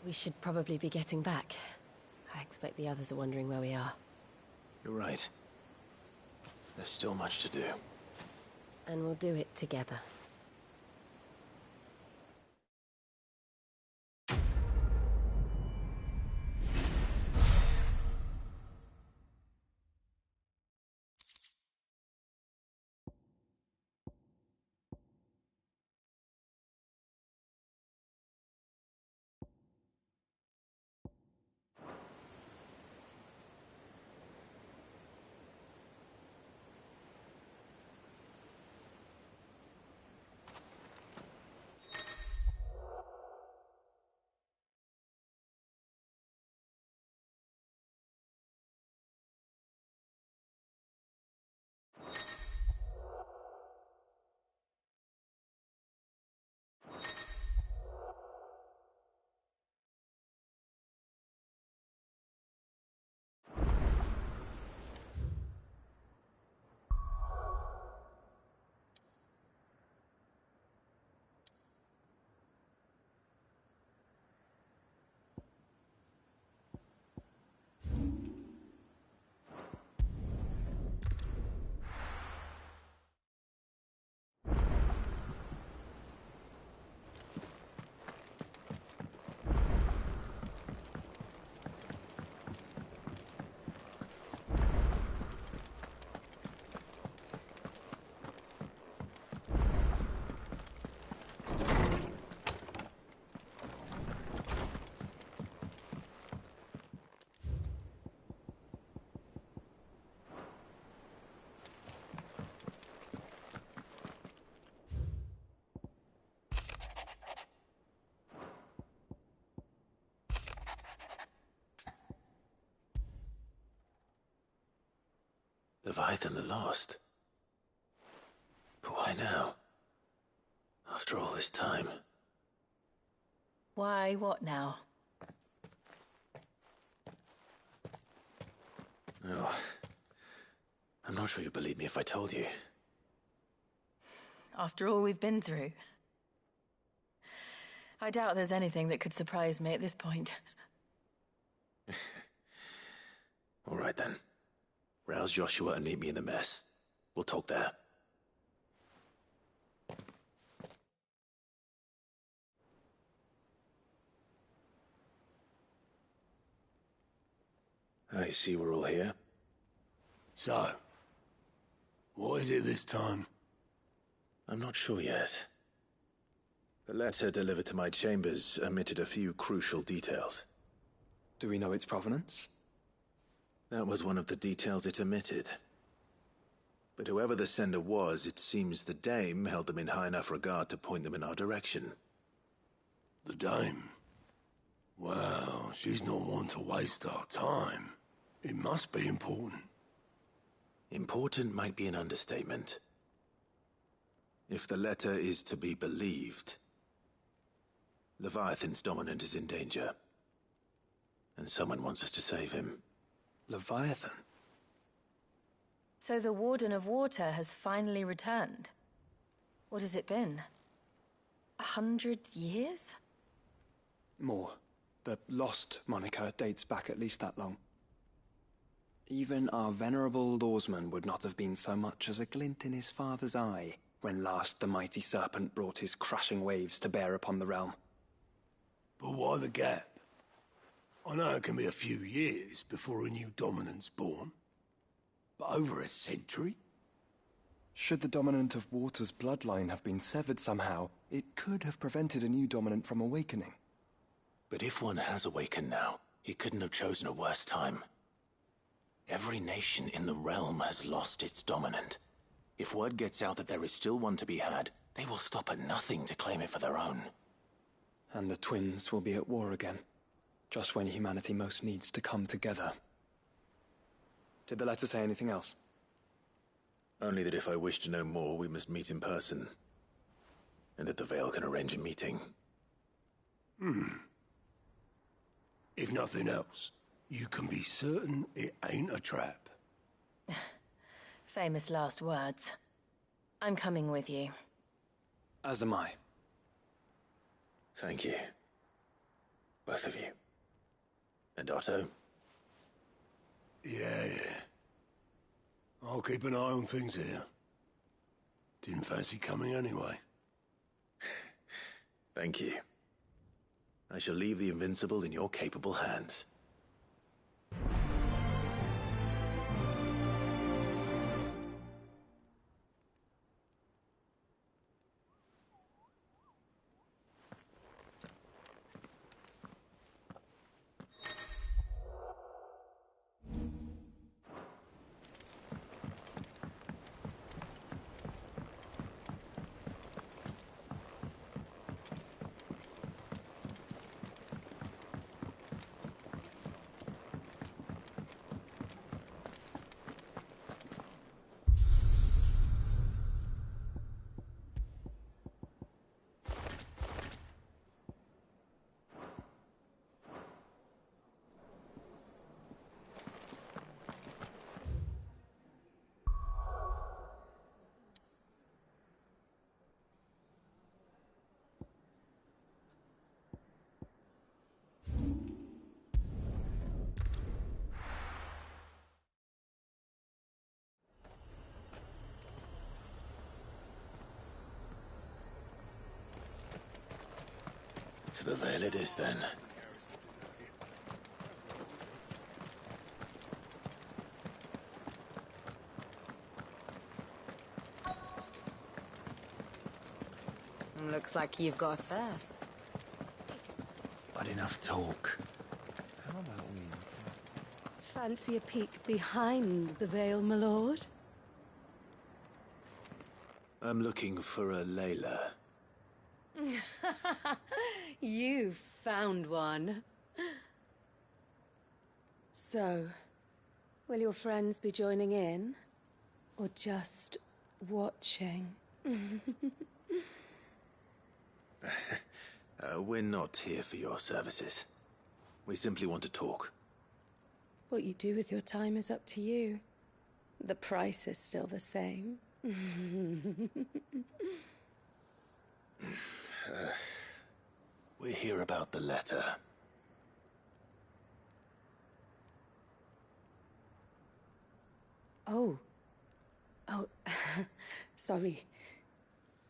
We should probably be getting back. I expect the others are wondering where we are. You're right. There's still much to do. And we'll do it together. Leviathan the Lost. But why now? After all this time. Why, what now? No. I'm not sure you'd believe me if I told you. After all we've been through. I doubt there's anything that could surprise me at this point. All right then. Rouse Joshua and meet me in the mess. We'll talk there. I see we're all here. So, what is it this time? I'm not sure yet. The letter delivered to my chambers omitted a few crucial details. Do we know its provenance? That was one of the details it omitted. But whoever the sender was, it seems the Dame held them in high enough regard to point them in our direction. The Dame? Well, she's not one to waste our time. It must be important. Important might be an understatement. If the letter is to be believed, Leviathan's dominant is in danger. And someone wants us to save him. Leviathan? So the Warden of Water has finally returned. What has it been? 100 years? More. The Lost moniker dates back at least that long. Even our venerable lawsman would not have been so much as a glint in his father's eye when last the mighty serpent brought his crushing waves to bear upon the realm. But why the gap? I know it can be a few years before a new dominant's born. But over a century? Should the dominant of Water's bloodline have been severed somehow, it could have prevented a new dominant from awakening. But if one has awakened now, he couldn't have chosen a worse time. Every nation in the realm has lost its dominant. If word gets out that there is still one to be had, they will stop at nothing to claim it for their own. And the twins will be at war again, just when humanity most needs to come together. Did the letter say anything else? Only that if I wish to know more, we must meet in person. And that the Veil can arrange a meeting. If nothing else, you can be certain it ain't a trap. Famous last words. I'm coming with you. As am I. Thank you. Both of you. And Otto? Yeah. I'll keep an eye on things here. Didn't fancy coming anyway. Thank you. I shall leave the Invincible in your capable hands. To the Veil it is, then. Looks like you've got a thirst. But enough talk. How about we... Fancy a peek behind the veil, my lord? I'm looking for a Layla. You found one. So, will your friends be joining in? Or just watching? We're not here for your services. We simply want to talk. What you do with your time is up to you. The price is still the same. We're here about the letter. Oh. Oh, sorry.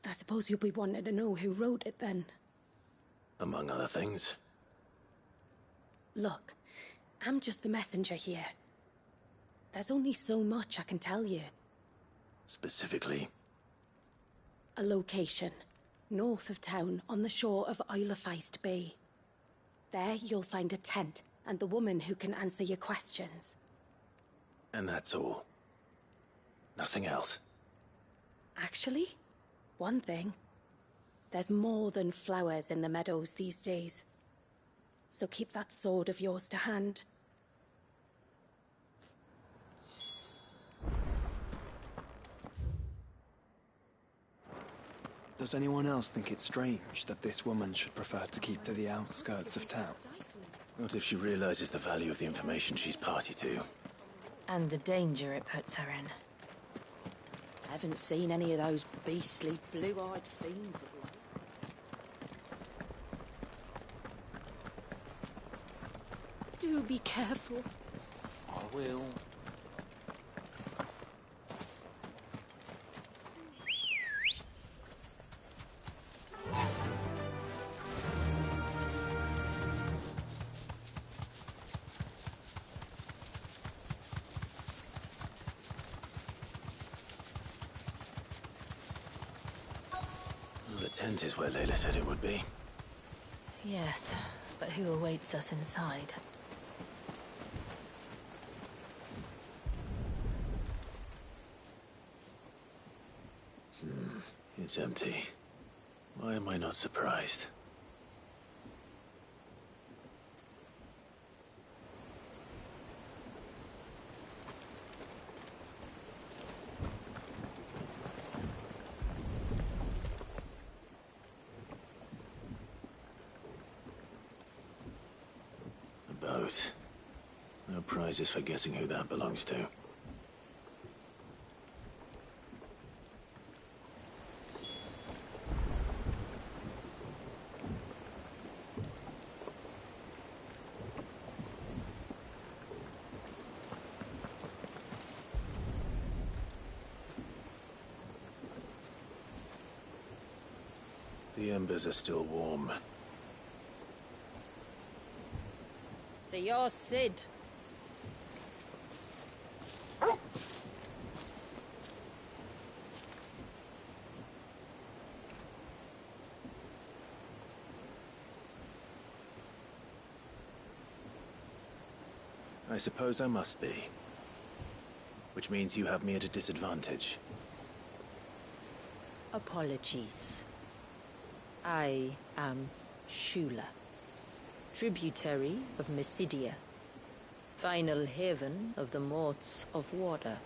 I suppose you'll be wanting to know who wrote it then. Among other things. Look, I'm just the messenger here. There's only so much I can tell you. Specifically? A location, north of town, on the shore of Isle of Feist Bay. There you'll find a tent, and the woman who can answer your questions. And that's all? Nothing else? Actually, one thing. There's more than flowers in the meadows these days. So keep that sword of yours to hand. Does anyone else think it's strange that this woman should prefer to keep to the outskirts of town? What if she realizes the value of the information she's party to? And the danger it puts her in. I haven't seen any of those beastly blue-eyed fiends of late. Do be careful. I will. The tent is where Layla said it would be. Yes, but who awaits us inside? It's empty. Why am I not surprised? A boat. No prizes for guessing who that belongs to. The embers are still warm. So you're Sid. I suppose I must be. Which means you have me at a disadvantage. Apologies. I am Shula, tributary of Mysidia, final haven of the Moats of Water.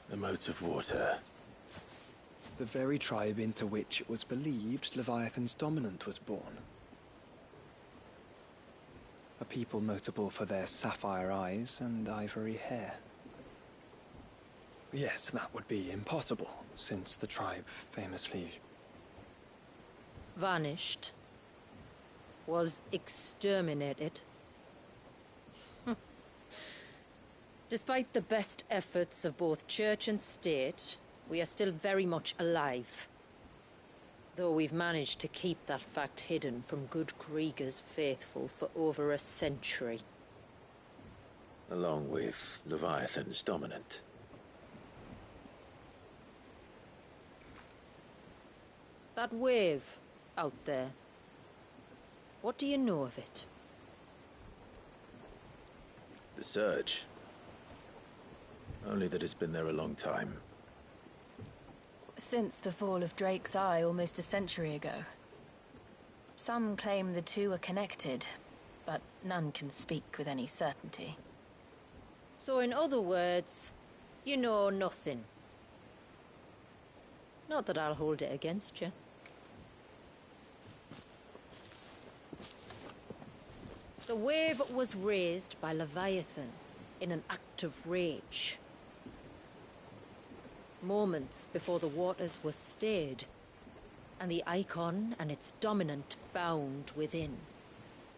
The Moats of Water. The very tribe into which it was believed Leviathan's dominant was born. A people notable for their sapphire eyes and ivory hair. Yet that would be impossible, since the tribe famously Vanished. Was exterminated. Despite the best efforts of both church and state, we are still very much alive. Though we've managed to keep that fact hidden from good Krieger's faithful for over a century. Along with Leviathan's dominant. That wave out there. What do you know of it? The Surge. Only that it's been there a long time. Since the fall of Drake's Eye almost a century ago. Some claim the two are connected, but none can speak with any certainty. So in other words, you know nothing. Not that I'll hold it against you. The wave was raised by Leviathan in an act of rage. Moments before the waters were stayed, and the icon and its dominant bound within.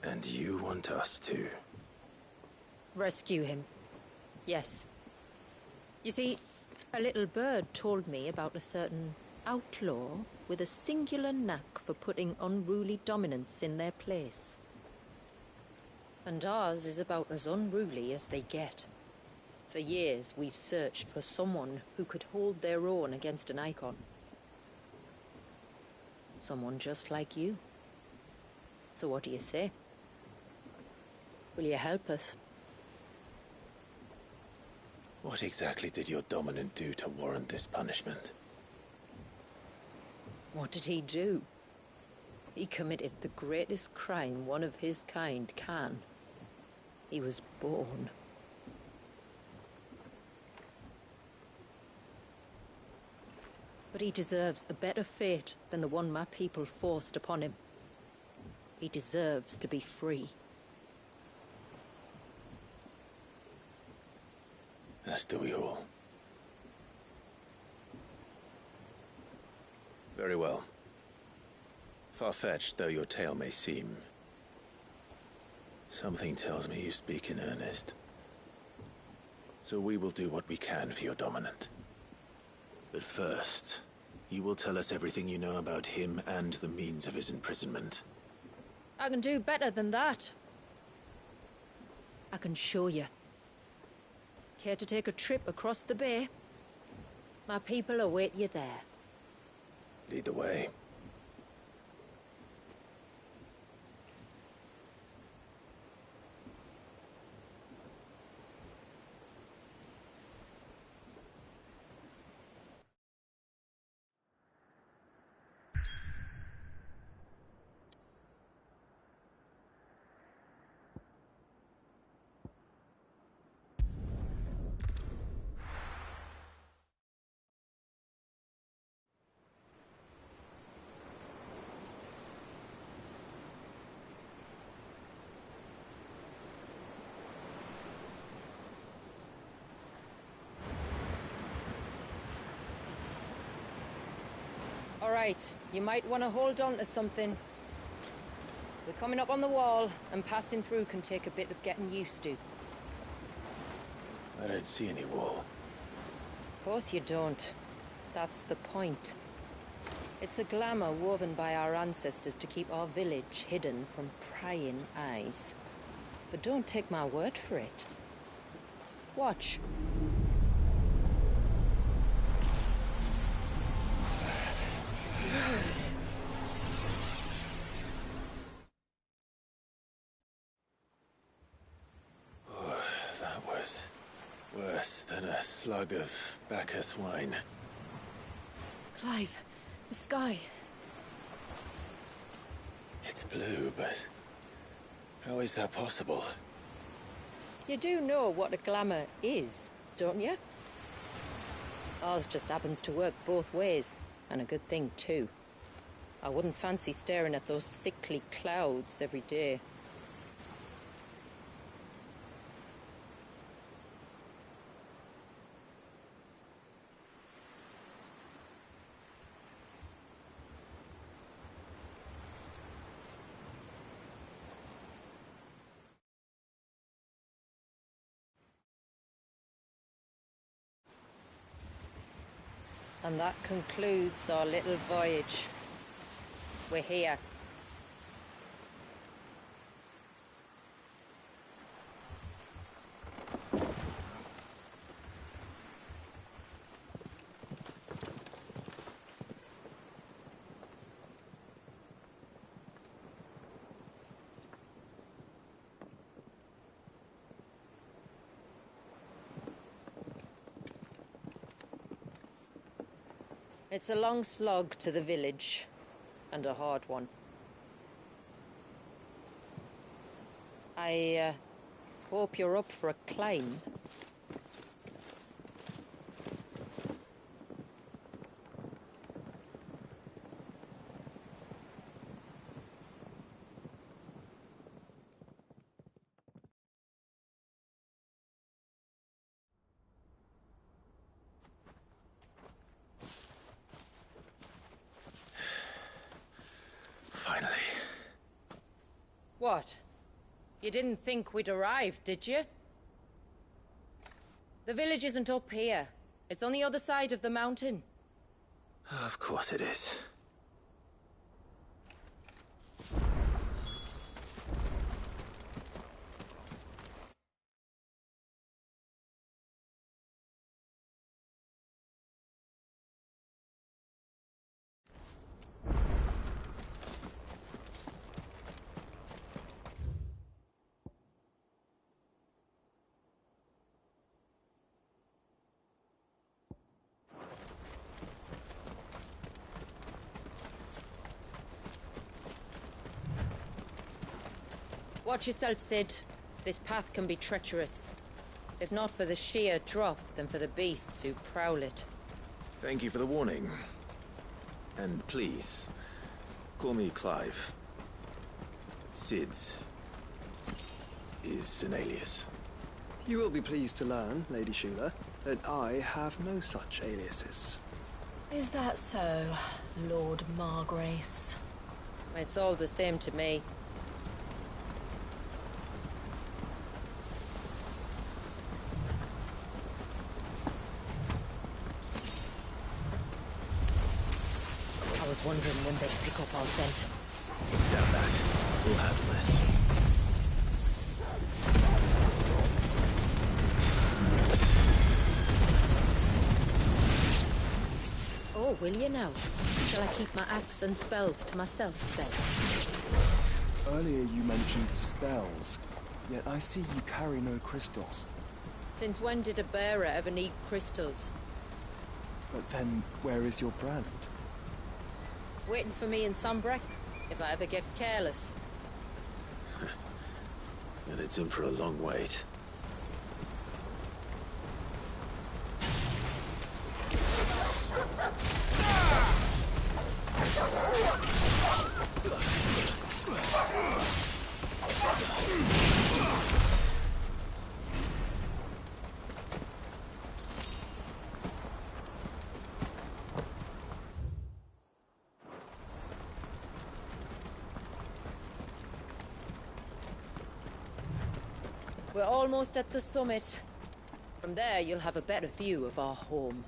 And you want us to? Rescue him. Yes. You see, a little bird told me about a certain outlaw with a singular knack for putting unruly dominants in their place. And ours is about as unruly as they get. For years, we've searched for someone who could hold their own against an icon. Someone just like you. So what do you say? Will you help us? What exactly did your dominant do to warrant this punishment? What did he do? He committed the greatest crime one of his kind can. He was born. But he deserves a better fate than the one my people forced upon him. He deserves to be free. As do we all. Very well. Far-fetched though your tale may seem, something tells me you speak in earnest. So we will do what we can for your dominant. But first, you will tell us everything you know about him and the means of his imprisonment. I can do better than that. I can show you. Care to take a trip across the bay? My people await you there. Lead the way. All right, you might want to hold on to something. We're coming up on the wall, and passing through can take a bit of getting used to. I don't see any wall. Of course you don't. That's the point. It's a glamour woven by our ancestors to keep our village hidden from prying eyes. But don't take my word for it. Watch. Oh, that was worse than a slug of Bacchus wine. Clive, the sky. It's blue, but how is that possible? You do know what a glamour is, don't you? Ours just happens to work both ways, and a good thing too. I wouldn't fancy staring at those sickly clouds every day. And that concludes our little voyage. We're here. It's a long slog to the village, and a hard one. I hope you're up for a climb. Finally. What? You didn't think we'd arrived, did you? The village isn't up here. It's on the other side of the mountain. Of course it is. Watch yourself, Sid. This path can be treacherous. If not for the sheer drop, then for the beasts who prowl it. Thank you for the warning. And please, call me Clive. Sid is an alias. You will be pleased to learn, Lady Shula, that I have no such aliases. Is that so, Lord Margrace? It's all the same to me. I was wondering when they'd pick up our scent. Stand back. We'll handle this. Oh, will you now? Shall I keep my axe and spells to myself, then? Earlier you mentioned spells, yet I see you carry no crystals. Since when did a bearer ever need crystals? But then, where is your brand? Waiting for me in Sombrek, if I ever get careless. And it's in for a long wait. We're almost at the summit. From there, you'll have a better view of our home.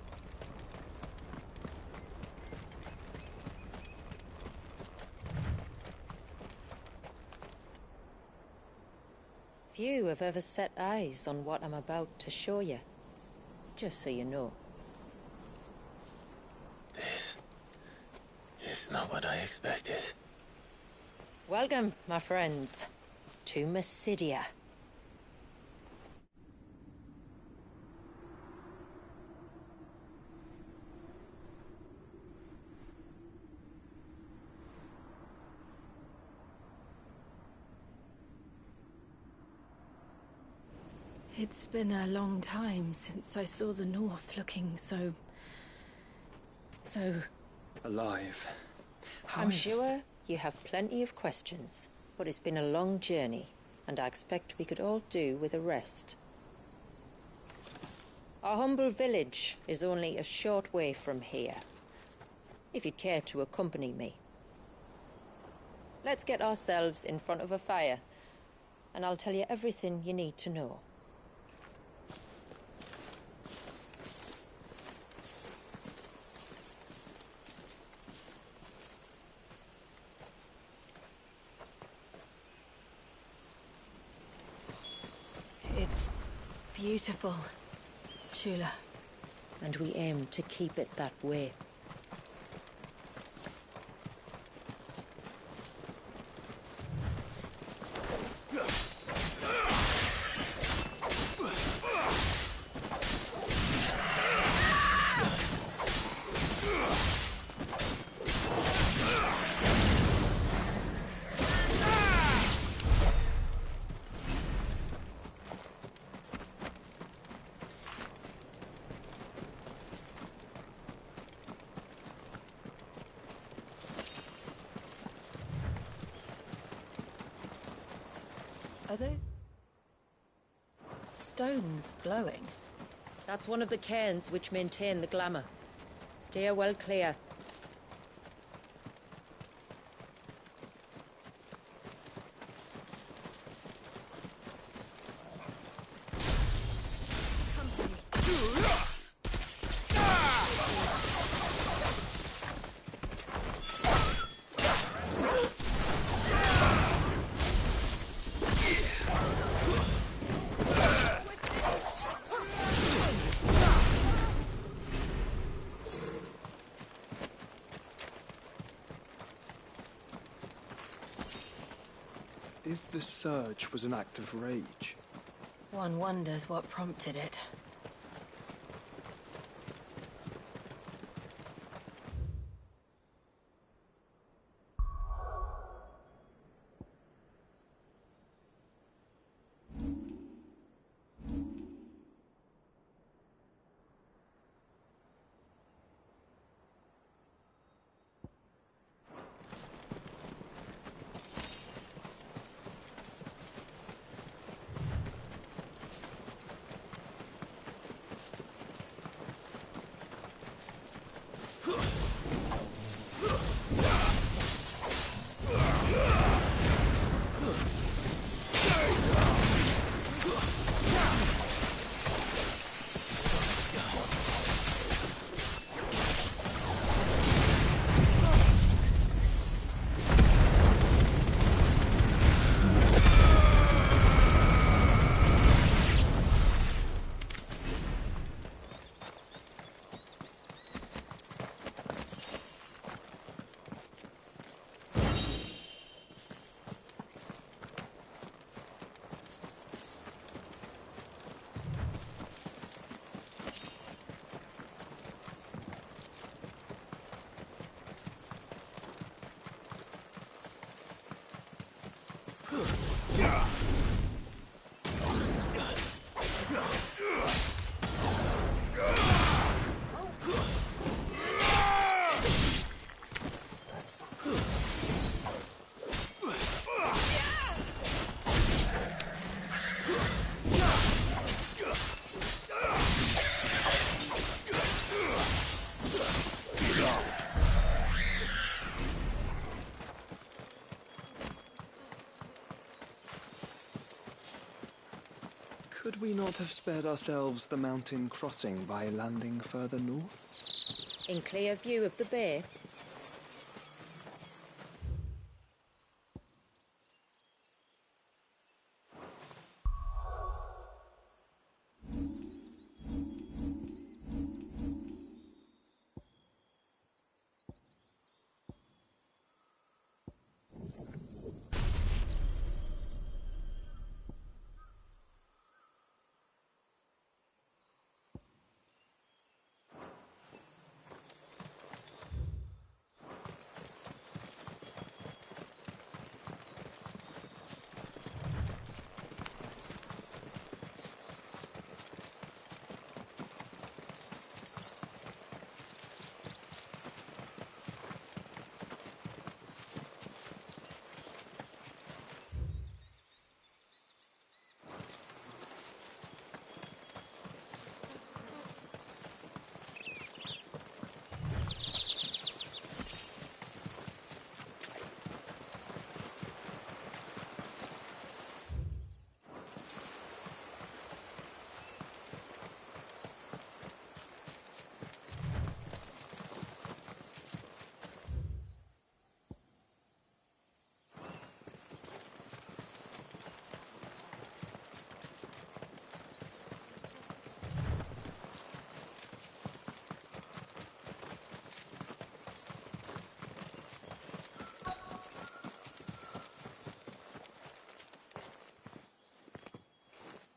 Few have ever set eyes on what I'm about to show you. Just so you know. This is not what I expected. Welcome, my friends, to Mysidia. It's been a long time since I saw the North looking so... alive. I'm sure you have plenty of questions, but it's been a long journey, and I expect we could all do with a rest. Our humble village is only a short way from here, if you'd care to accompany me. Let's get ourselves in front of a fire, and I'll tell you everything you need to know. It's beautiful, Shula. And we aim to keep it that way. Are they stones glowing? That's one of the cairns which maintain the glamour. Steer well clear. If the surge was an act of rage... One wonders what prompted it. Could we not have spared ourselves the mountain crossing by landing further north? In clear view of the bay?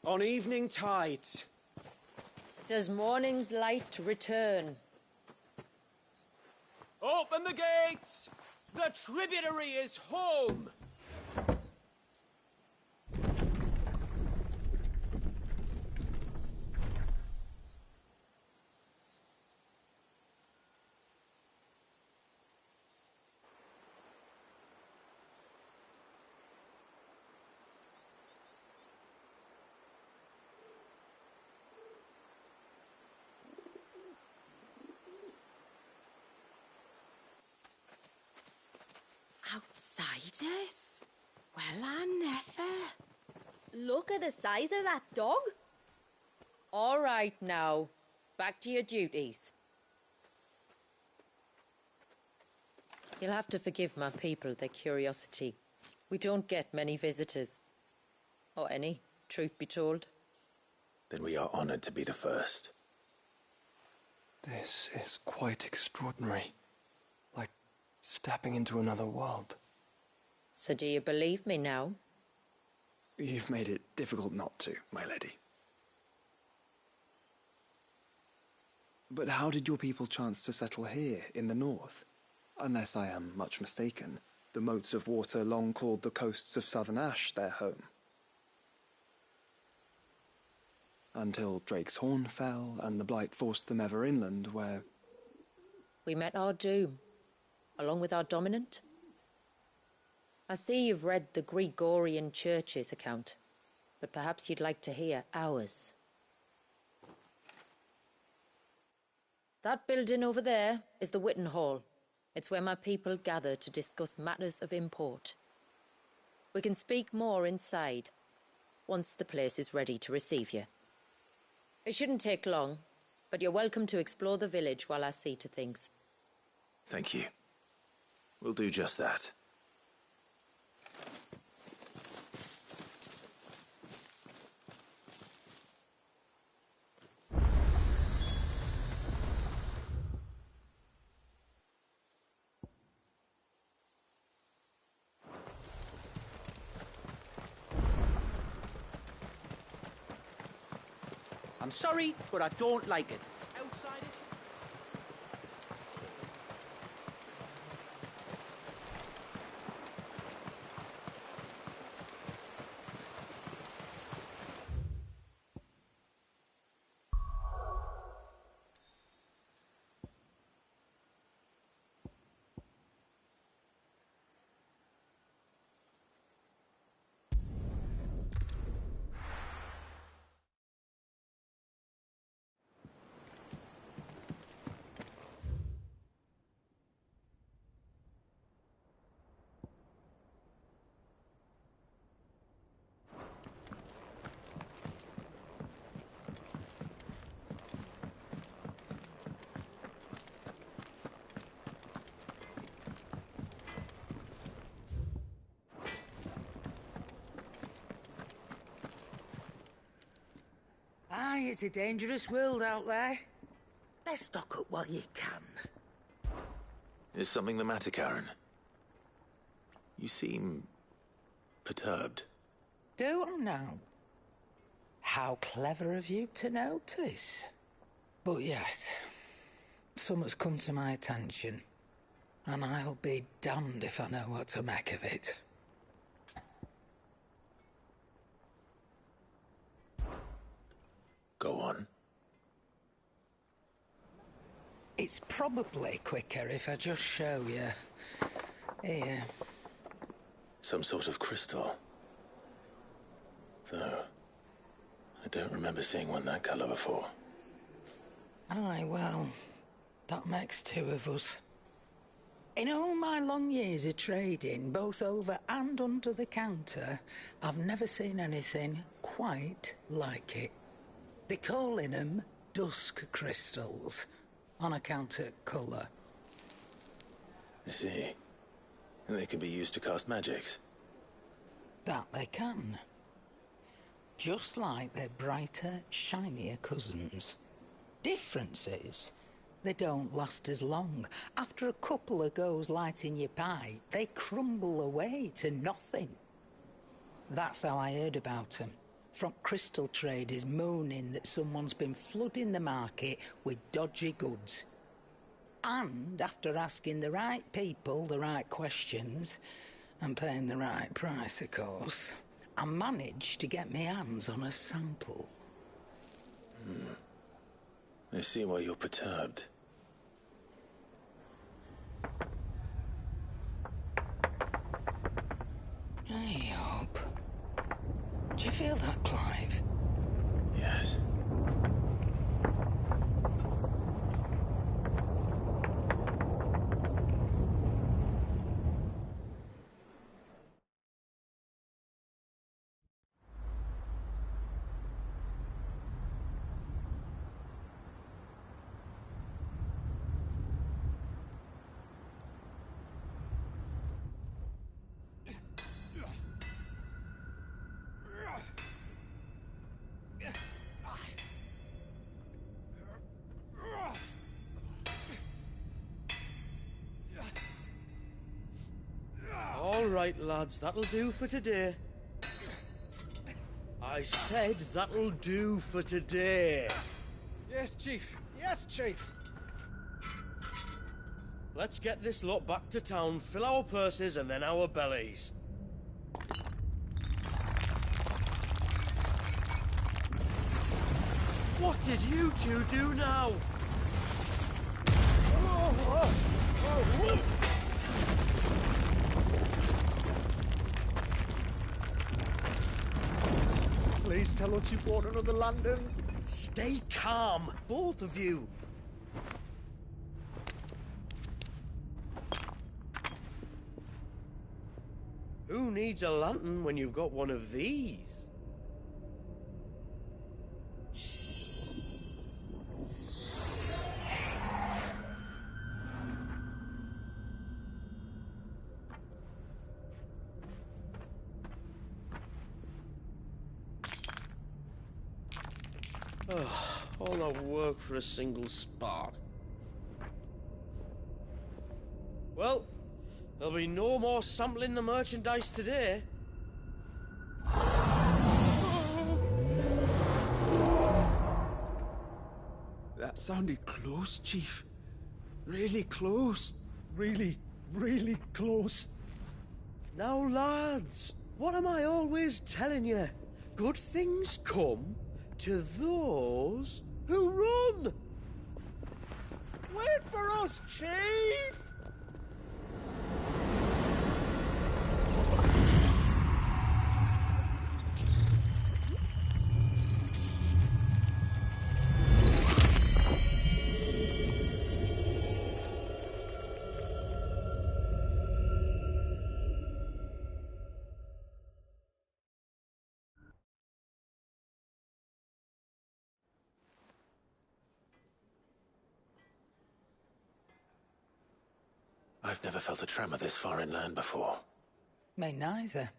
On evening tides. Does morning's light return? Open the gates! The tributary is home! Outsiders? Well, I never. Look at the size of that dog. All right now. Back to your duties. You'll have to forgive my people their curiosity. We don't get many visitors. Or any, truth be told. Then we are honored to be the first. This is quite extraordinary. Like stepping into another world. So do you believe me now? You've made it difficult not to, my lady. But how did your people chance to settle here, in the north? Unless I am much mistaken, the moats of water long called the coasts of Southern Ash their home. Until Drake's Horn fell, and the Blight forced them ever inland, where... We met our doom, along with our dominant. I see you've read the Gregorian Church's account, but perhaps you'd like to hear ours. That building over there is the Witten Hall. It's where my people gather to discuss matters of import. We can speak more inside, once the place is ready to receive you. It shouldn't take long, but you're welcome to explore the village while I see to things. Thank you. We'll do just that. I'm sorry, but I don't like it. Outsiders. Aye, it's a dangerous world out there. Best stock up while you can. Is something the matter, Karen? You seem... perturbed. Do I now? How clever of you to notice. But yes, something's come to my attention, and I'll be damned if I know what to make of it. Go on. It's probably quicker if I just show you. Here. Some sort of crystal. Though, I don't remember seeing one that colour before. Aye, well, that makes two of us. In all my long years of trading, both over and under the counter, I've never seen anything quite like it. They're calling them dusk crystals, on account of colour. I see. And they can be used to cast magics. That they can. Just like their brighter, shinier cousins. Difference is, they don't last as long. After a couple of goes lighting your pie, they crumble away to nothing. That's how I heard about them. From crystal traders moaning that someone's been flooding the market with dodgy goods. And after asking the right people the right questions, and paying the right price, of course, I managed to get my hands on a sample. I see why you're perturbed. I hope. Do you feel that, Clive? Yes. All right, lads, that'll do for today. I said that'll do for today. Yes, Chief. Yes, Chief. Let's get this lot back to town, fill our purses and then our bellies. What did you two do now? Please tell us you bought another London. Stay calm, both of you. Who needs a lantern when you've got one of these? All that work for a single spark. Well, there'll be no more sampling the merchandise today. That sounded close, Chief. Really close. Really, really close. Now, lads, what am I always telling you? Good things come to those who run! Wait for us, Chief! I've never felt a tremor this far inland before. Me neither.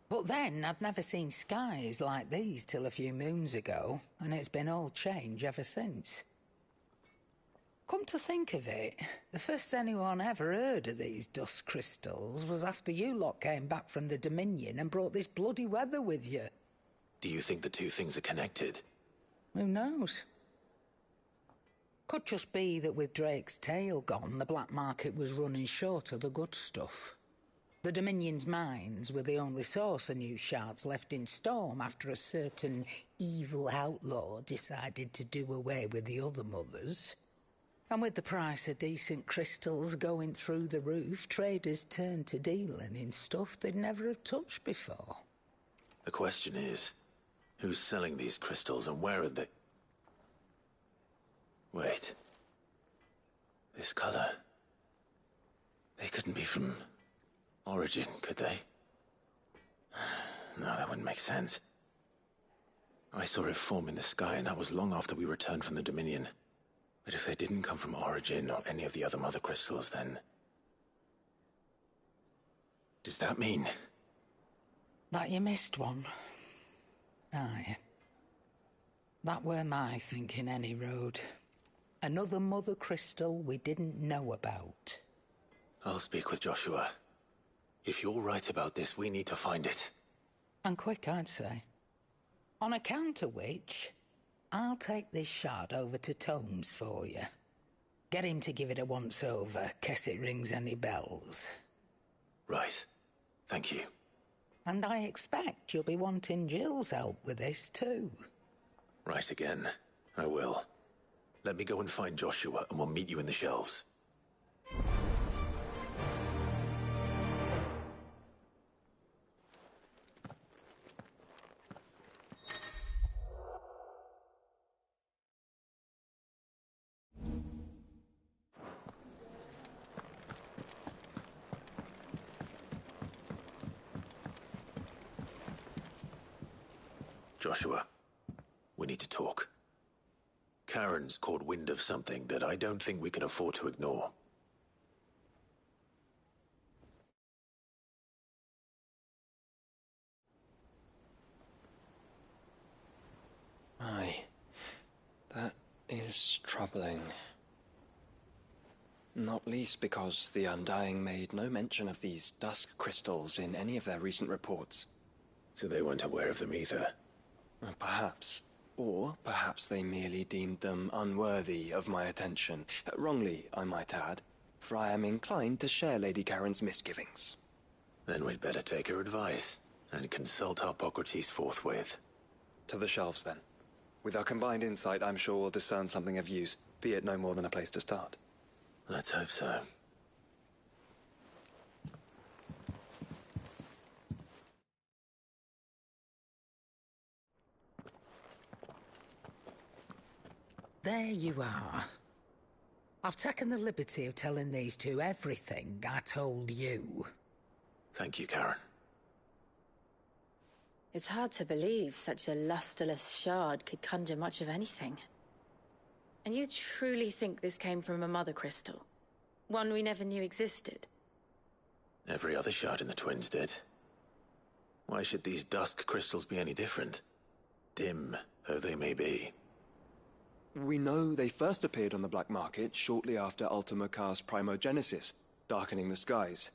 But then, I'd never seen skies like these till a few moons ago, and it's been all change ever since. Come to think of it, the first anyone ever heard of these dust crystals was after you lot came back from the Dominion and brought this bloody weather with you. Do you think the two things are connected? Who knows? Could just be that with Drake's tail gone, the black market was running short of the good stuff. The Dominion's mines were the only source of new shards left in Storm after a certain evil outlaw decided to do away with the other mothers. And with the price of decent crystals going through the roof, traders turned to dealing in stuff they'd never have touched before. The question is, who's selling these crystals and where are they? Wait. This color. They couldn't be from Origin, could they? No, that wouldn't make sense. I saw it form in the sky, and that was long after we returned from the Dominion. But if they didn't come from Origin or any of the other mother crystals, then... does that mean... that you missed one? Aye. That were my thinking, any road. Another mother crystal we didn't know about. I'll speak with Joshua. If you're right about this, we need to find it. And quick, I'd say. On account of which, I'll take this shard over to Tomes for you. Get him to give it a once-over, case it rings any bells. Right. Thank you. And I expect you'll be wanting Jill's help with this, too. Right again. I will. Let me go and find Joshua, and we'll meet you in the shelves. Joshua, we need to talk. Karen's caught wind of something that I don't think we can afford to ignore. Aye. That is troubling. Not least because the Undying made no mention of these dusk crystals in any of their recent reports. So they weren't aware of them either. Perhaps. Or perhaps they merely deemed them unworthy of my attention. Wrongly, I might add, for I am inclined to share Lady Karen's misgivings. Then we'd better take her advice and consult Harpocrates forthwith. To the shelves, then. With our combined insight, I'm sure we'll discern something of use, be it no more than a place to start. Let's hope so. There you are. I've taken the liberty of telling these two everything I told you. Thank you, Karen. It's hard to believe such a lusterless shard could conjure much of anything. And you truly think this came from a mother crystal? One we never knew existed? Every other shard in the Twins did. Why should these dusk crystals be any different? Dim though they may be. We know they first appeared on the black market shortly after Ultima cast Primogenesis, darkening the skies.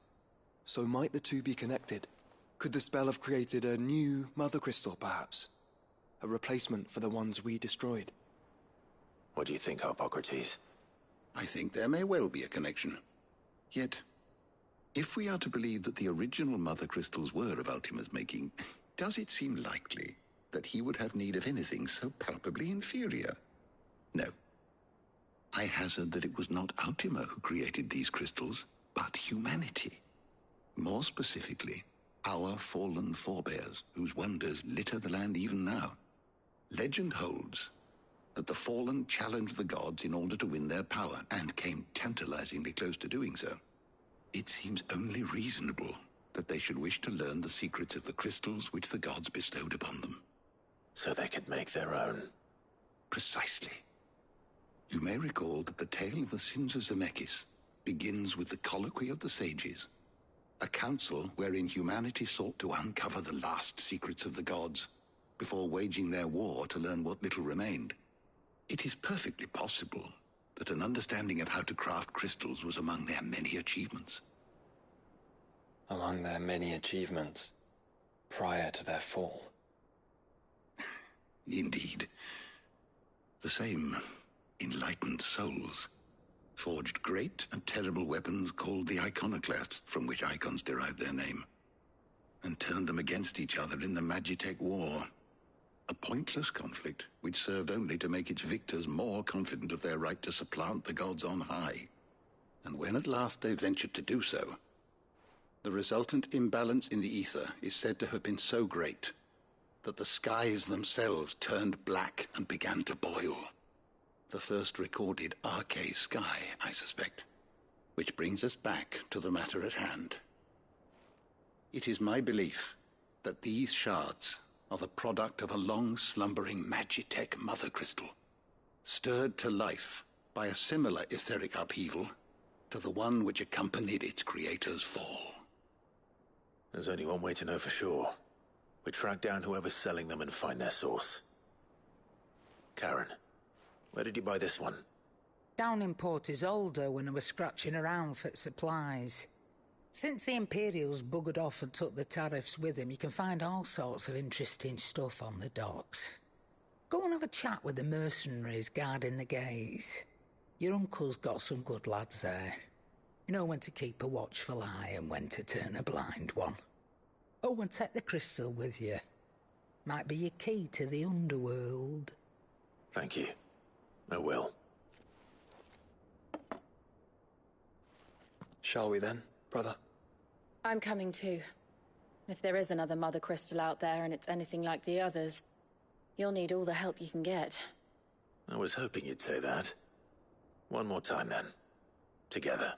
So might the two be connected? Could the spell have created a new mother crystal, perhaps? A replacement for the ones we destroyed? What do you think, Harpocrates? I think there may well be a connection. Yet, if we are to believe that the original mother crystals were of Ultima's making, does it seem likely that he would have need of anything so palpably inferior? No. I hazard that it was not Ultima who created these crystals, but humanity. More specifically, our fallen forebears, whose wonders litter the land even now. Legend holds that the fallen challenged the gods in order to win their power, and came tantalizingly close to doing so. It seems only reasonable that they should wish to learn the secrets of the crystals which the gods bestowed upon them. So they could make their own. Precisely. You may recall that the tale of the sins of Zemeckis begins with the Colloquy of the Sages, a council wherein humanity sought to uncover the last secrets of the gods before waging their war to learn what little remained. It is perfectly possible that an understanding of how to craft crystals was among their many achievements. Among their many achievements, prior to their fall. Indeed. The same enlightened souls forged great and terrible weapons called the Iconoclasts, from which icons derived their name, and turned them against each other in the Magitech War. A pointless conflict which served only to make its victors more confident of their right to supplant the gods on high. And when at last they ventured to do so, the resultant imbalance in the ether is said to have been so great that the skies themselves turned black and began to boil. The first recorded Arche sky, I suspect. Which brings us back to the matter at hand. It is my belief that these shards are the product of a long-slumbering Magitech mother crystal, stirred to life by a similar etheric upheaval to the one which accompanied its creator's fall. There's only one way to know for sure. We track down whoever's selling them and find their source. Karen, where did you buy this one? Down in Port Isolde when I was scratching around for supplies. Since the Imperials buggered off and took the tariffs with them, you can find all sorts of interesting stuff on the docks. Go and have a chat with the mercenaries guarding the gates. Your uncle's got some good lads there. You know when to keep a watchful eye and when to turn a blind one. Oh, and take the crystal with you. Might be your key to the underworld. Thank you. I will. Shall we then, brother? I'm coming too. If there is another mother crystal out there and it's anything like the others, you'll need all the help you can get. I was hoping you'd say that. One more time then. Together.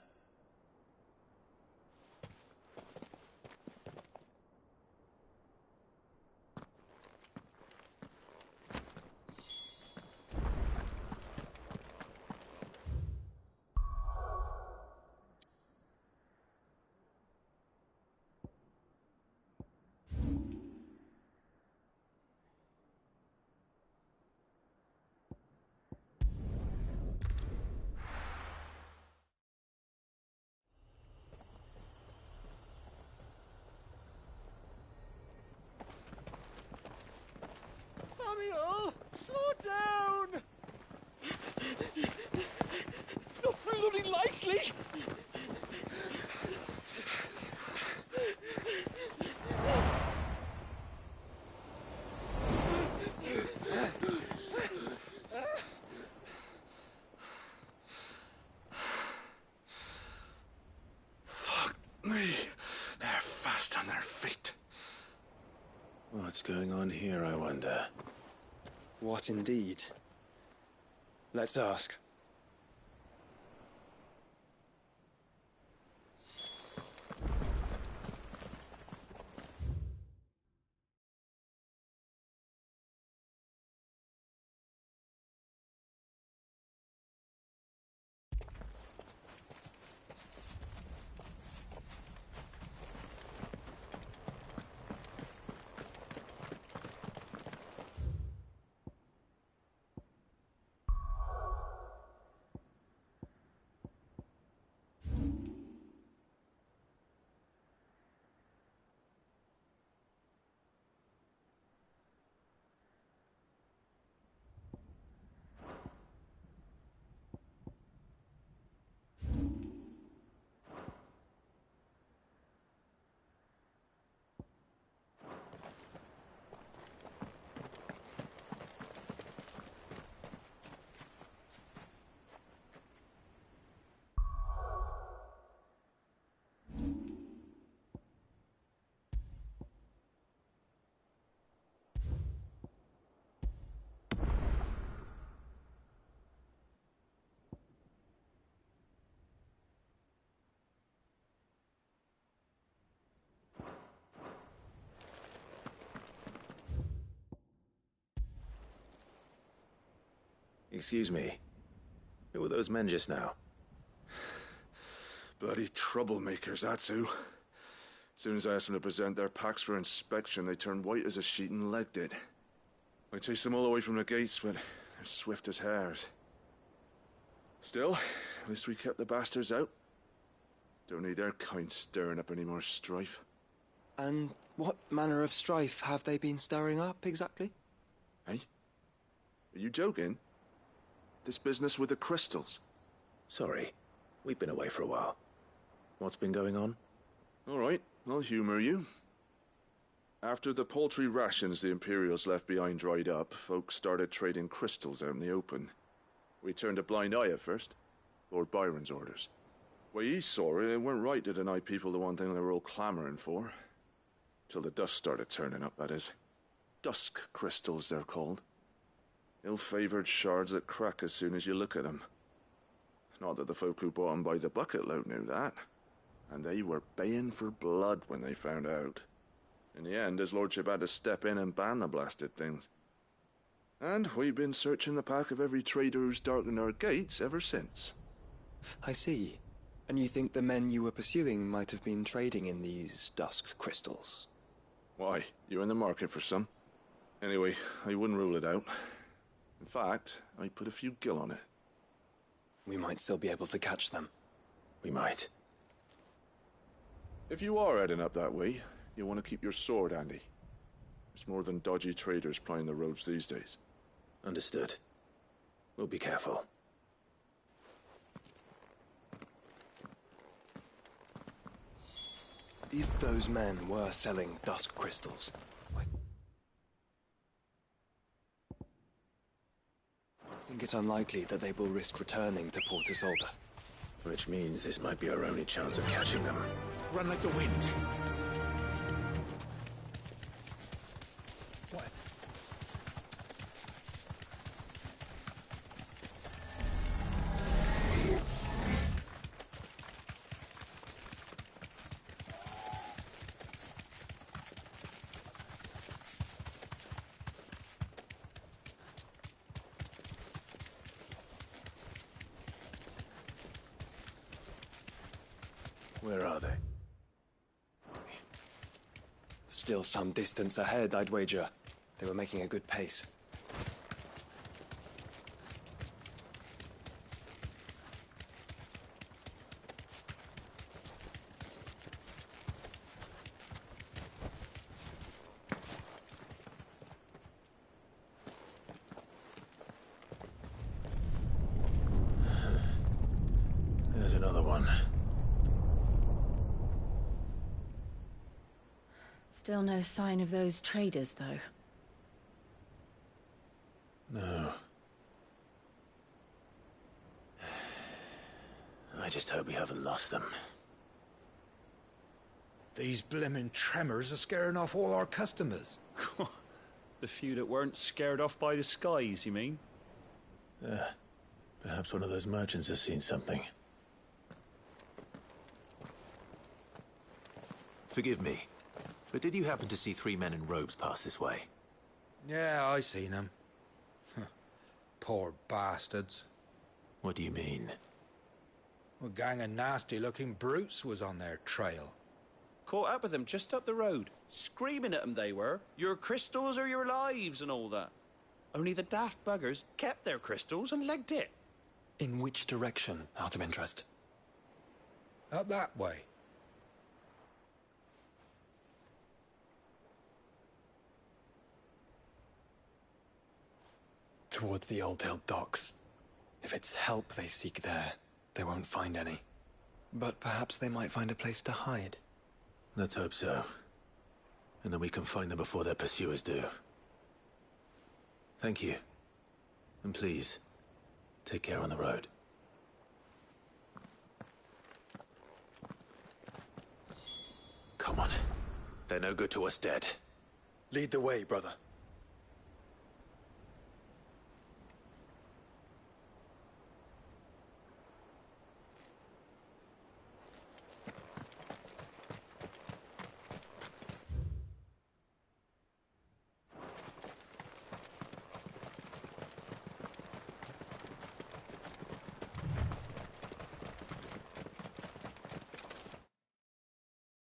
Slow down! Not bloody likely! Fuck me. They're fast on their feet. What's going on here, I wonder? What indeed? Let's ask. Excuse me. Who were those men just now? Bloody troublemakers, that's who. As soon as I asked them to present their packs for inspection, they turned white as a sheet and legged it. I chased them all away from the gates, but they're swift as hares. Still, at least we kept the bastards out. Don't need their kind stirring up any more strife. And what manner of strife have they been stirring up, exactly? Hey? Are you joking? This business with the crystals? Sorry. We've been away for a while. What's been going on? All right, I'll humor you. After the paltry rations the Imperials left behind dried up, folks started trading crystals out in the open. We turned a blind eye at first. Lord Byron's orders. Way he saw it, it weren't right to deny people the one thing they were all clamoring for. Till the dust started turning up, that is. Dusk crystals, they're called. Ill-favored shards that crack as soon as you look at them. Not that the folk who bought them by the bucket load knew that. And they were baying for blood when they found out. In the end, his lordship had to step in and ban the blasted things. And we've been searching the pack of every trader who's darkened our gates ever since. I see. And you think the men you were pursuing might have been trading in these dusk crystals? Why, you're in the market for some. Anyway, I wouldn't rule it out. In fact, I put a few gil on it. We might still be able to catch them. We might. If you are heading up that way, you'll want to keep your sword handy. There's more than dodgy traders plying the roads these days. Understood. We'll be careful. If those men were selling dusk crystals, I think it's unlikely that they will risk returning to Port Isolde. Which means this might be our only chance of catching them. Run like the wind. Where are they? Still some distance ahead, I'd wager. They were making a good pace. Still no sign of those traders, though. No. I just hope we haven't lost them. These blimmin' tremors are scaring off all our customers. The few that weren't scared off by the skies, you mean? Perhaps one of those merchants has seen something. Forgive me, but did you happen to see 3 men in robes pass this way? Yeah, I seen them. Poor bastards. What do you mean? A gang of nasty-looking brutes was on their trail. Caught up with them just up the road. Screaming at them they were. Your crystals or your lives and all that. Only the daft buggers kept their crystals and legged it. In which direction, out of interest? Up that way. Towards the Old Hill docks. If it's help they seek there, they won't find any. But perhaps they might find a place to hide. Let's hope so. And then we can find them before their pursuers do. Thank you. And please, take care on the road. Come on. They're no good to us dead. Lead the way, brother.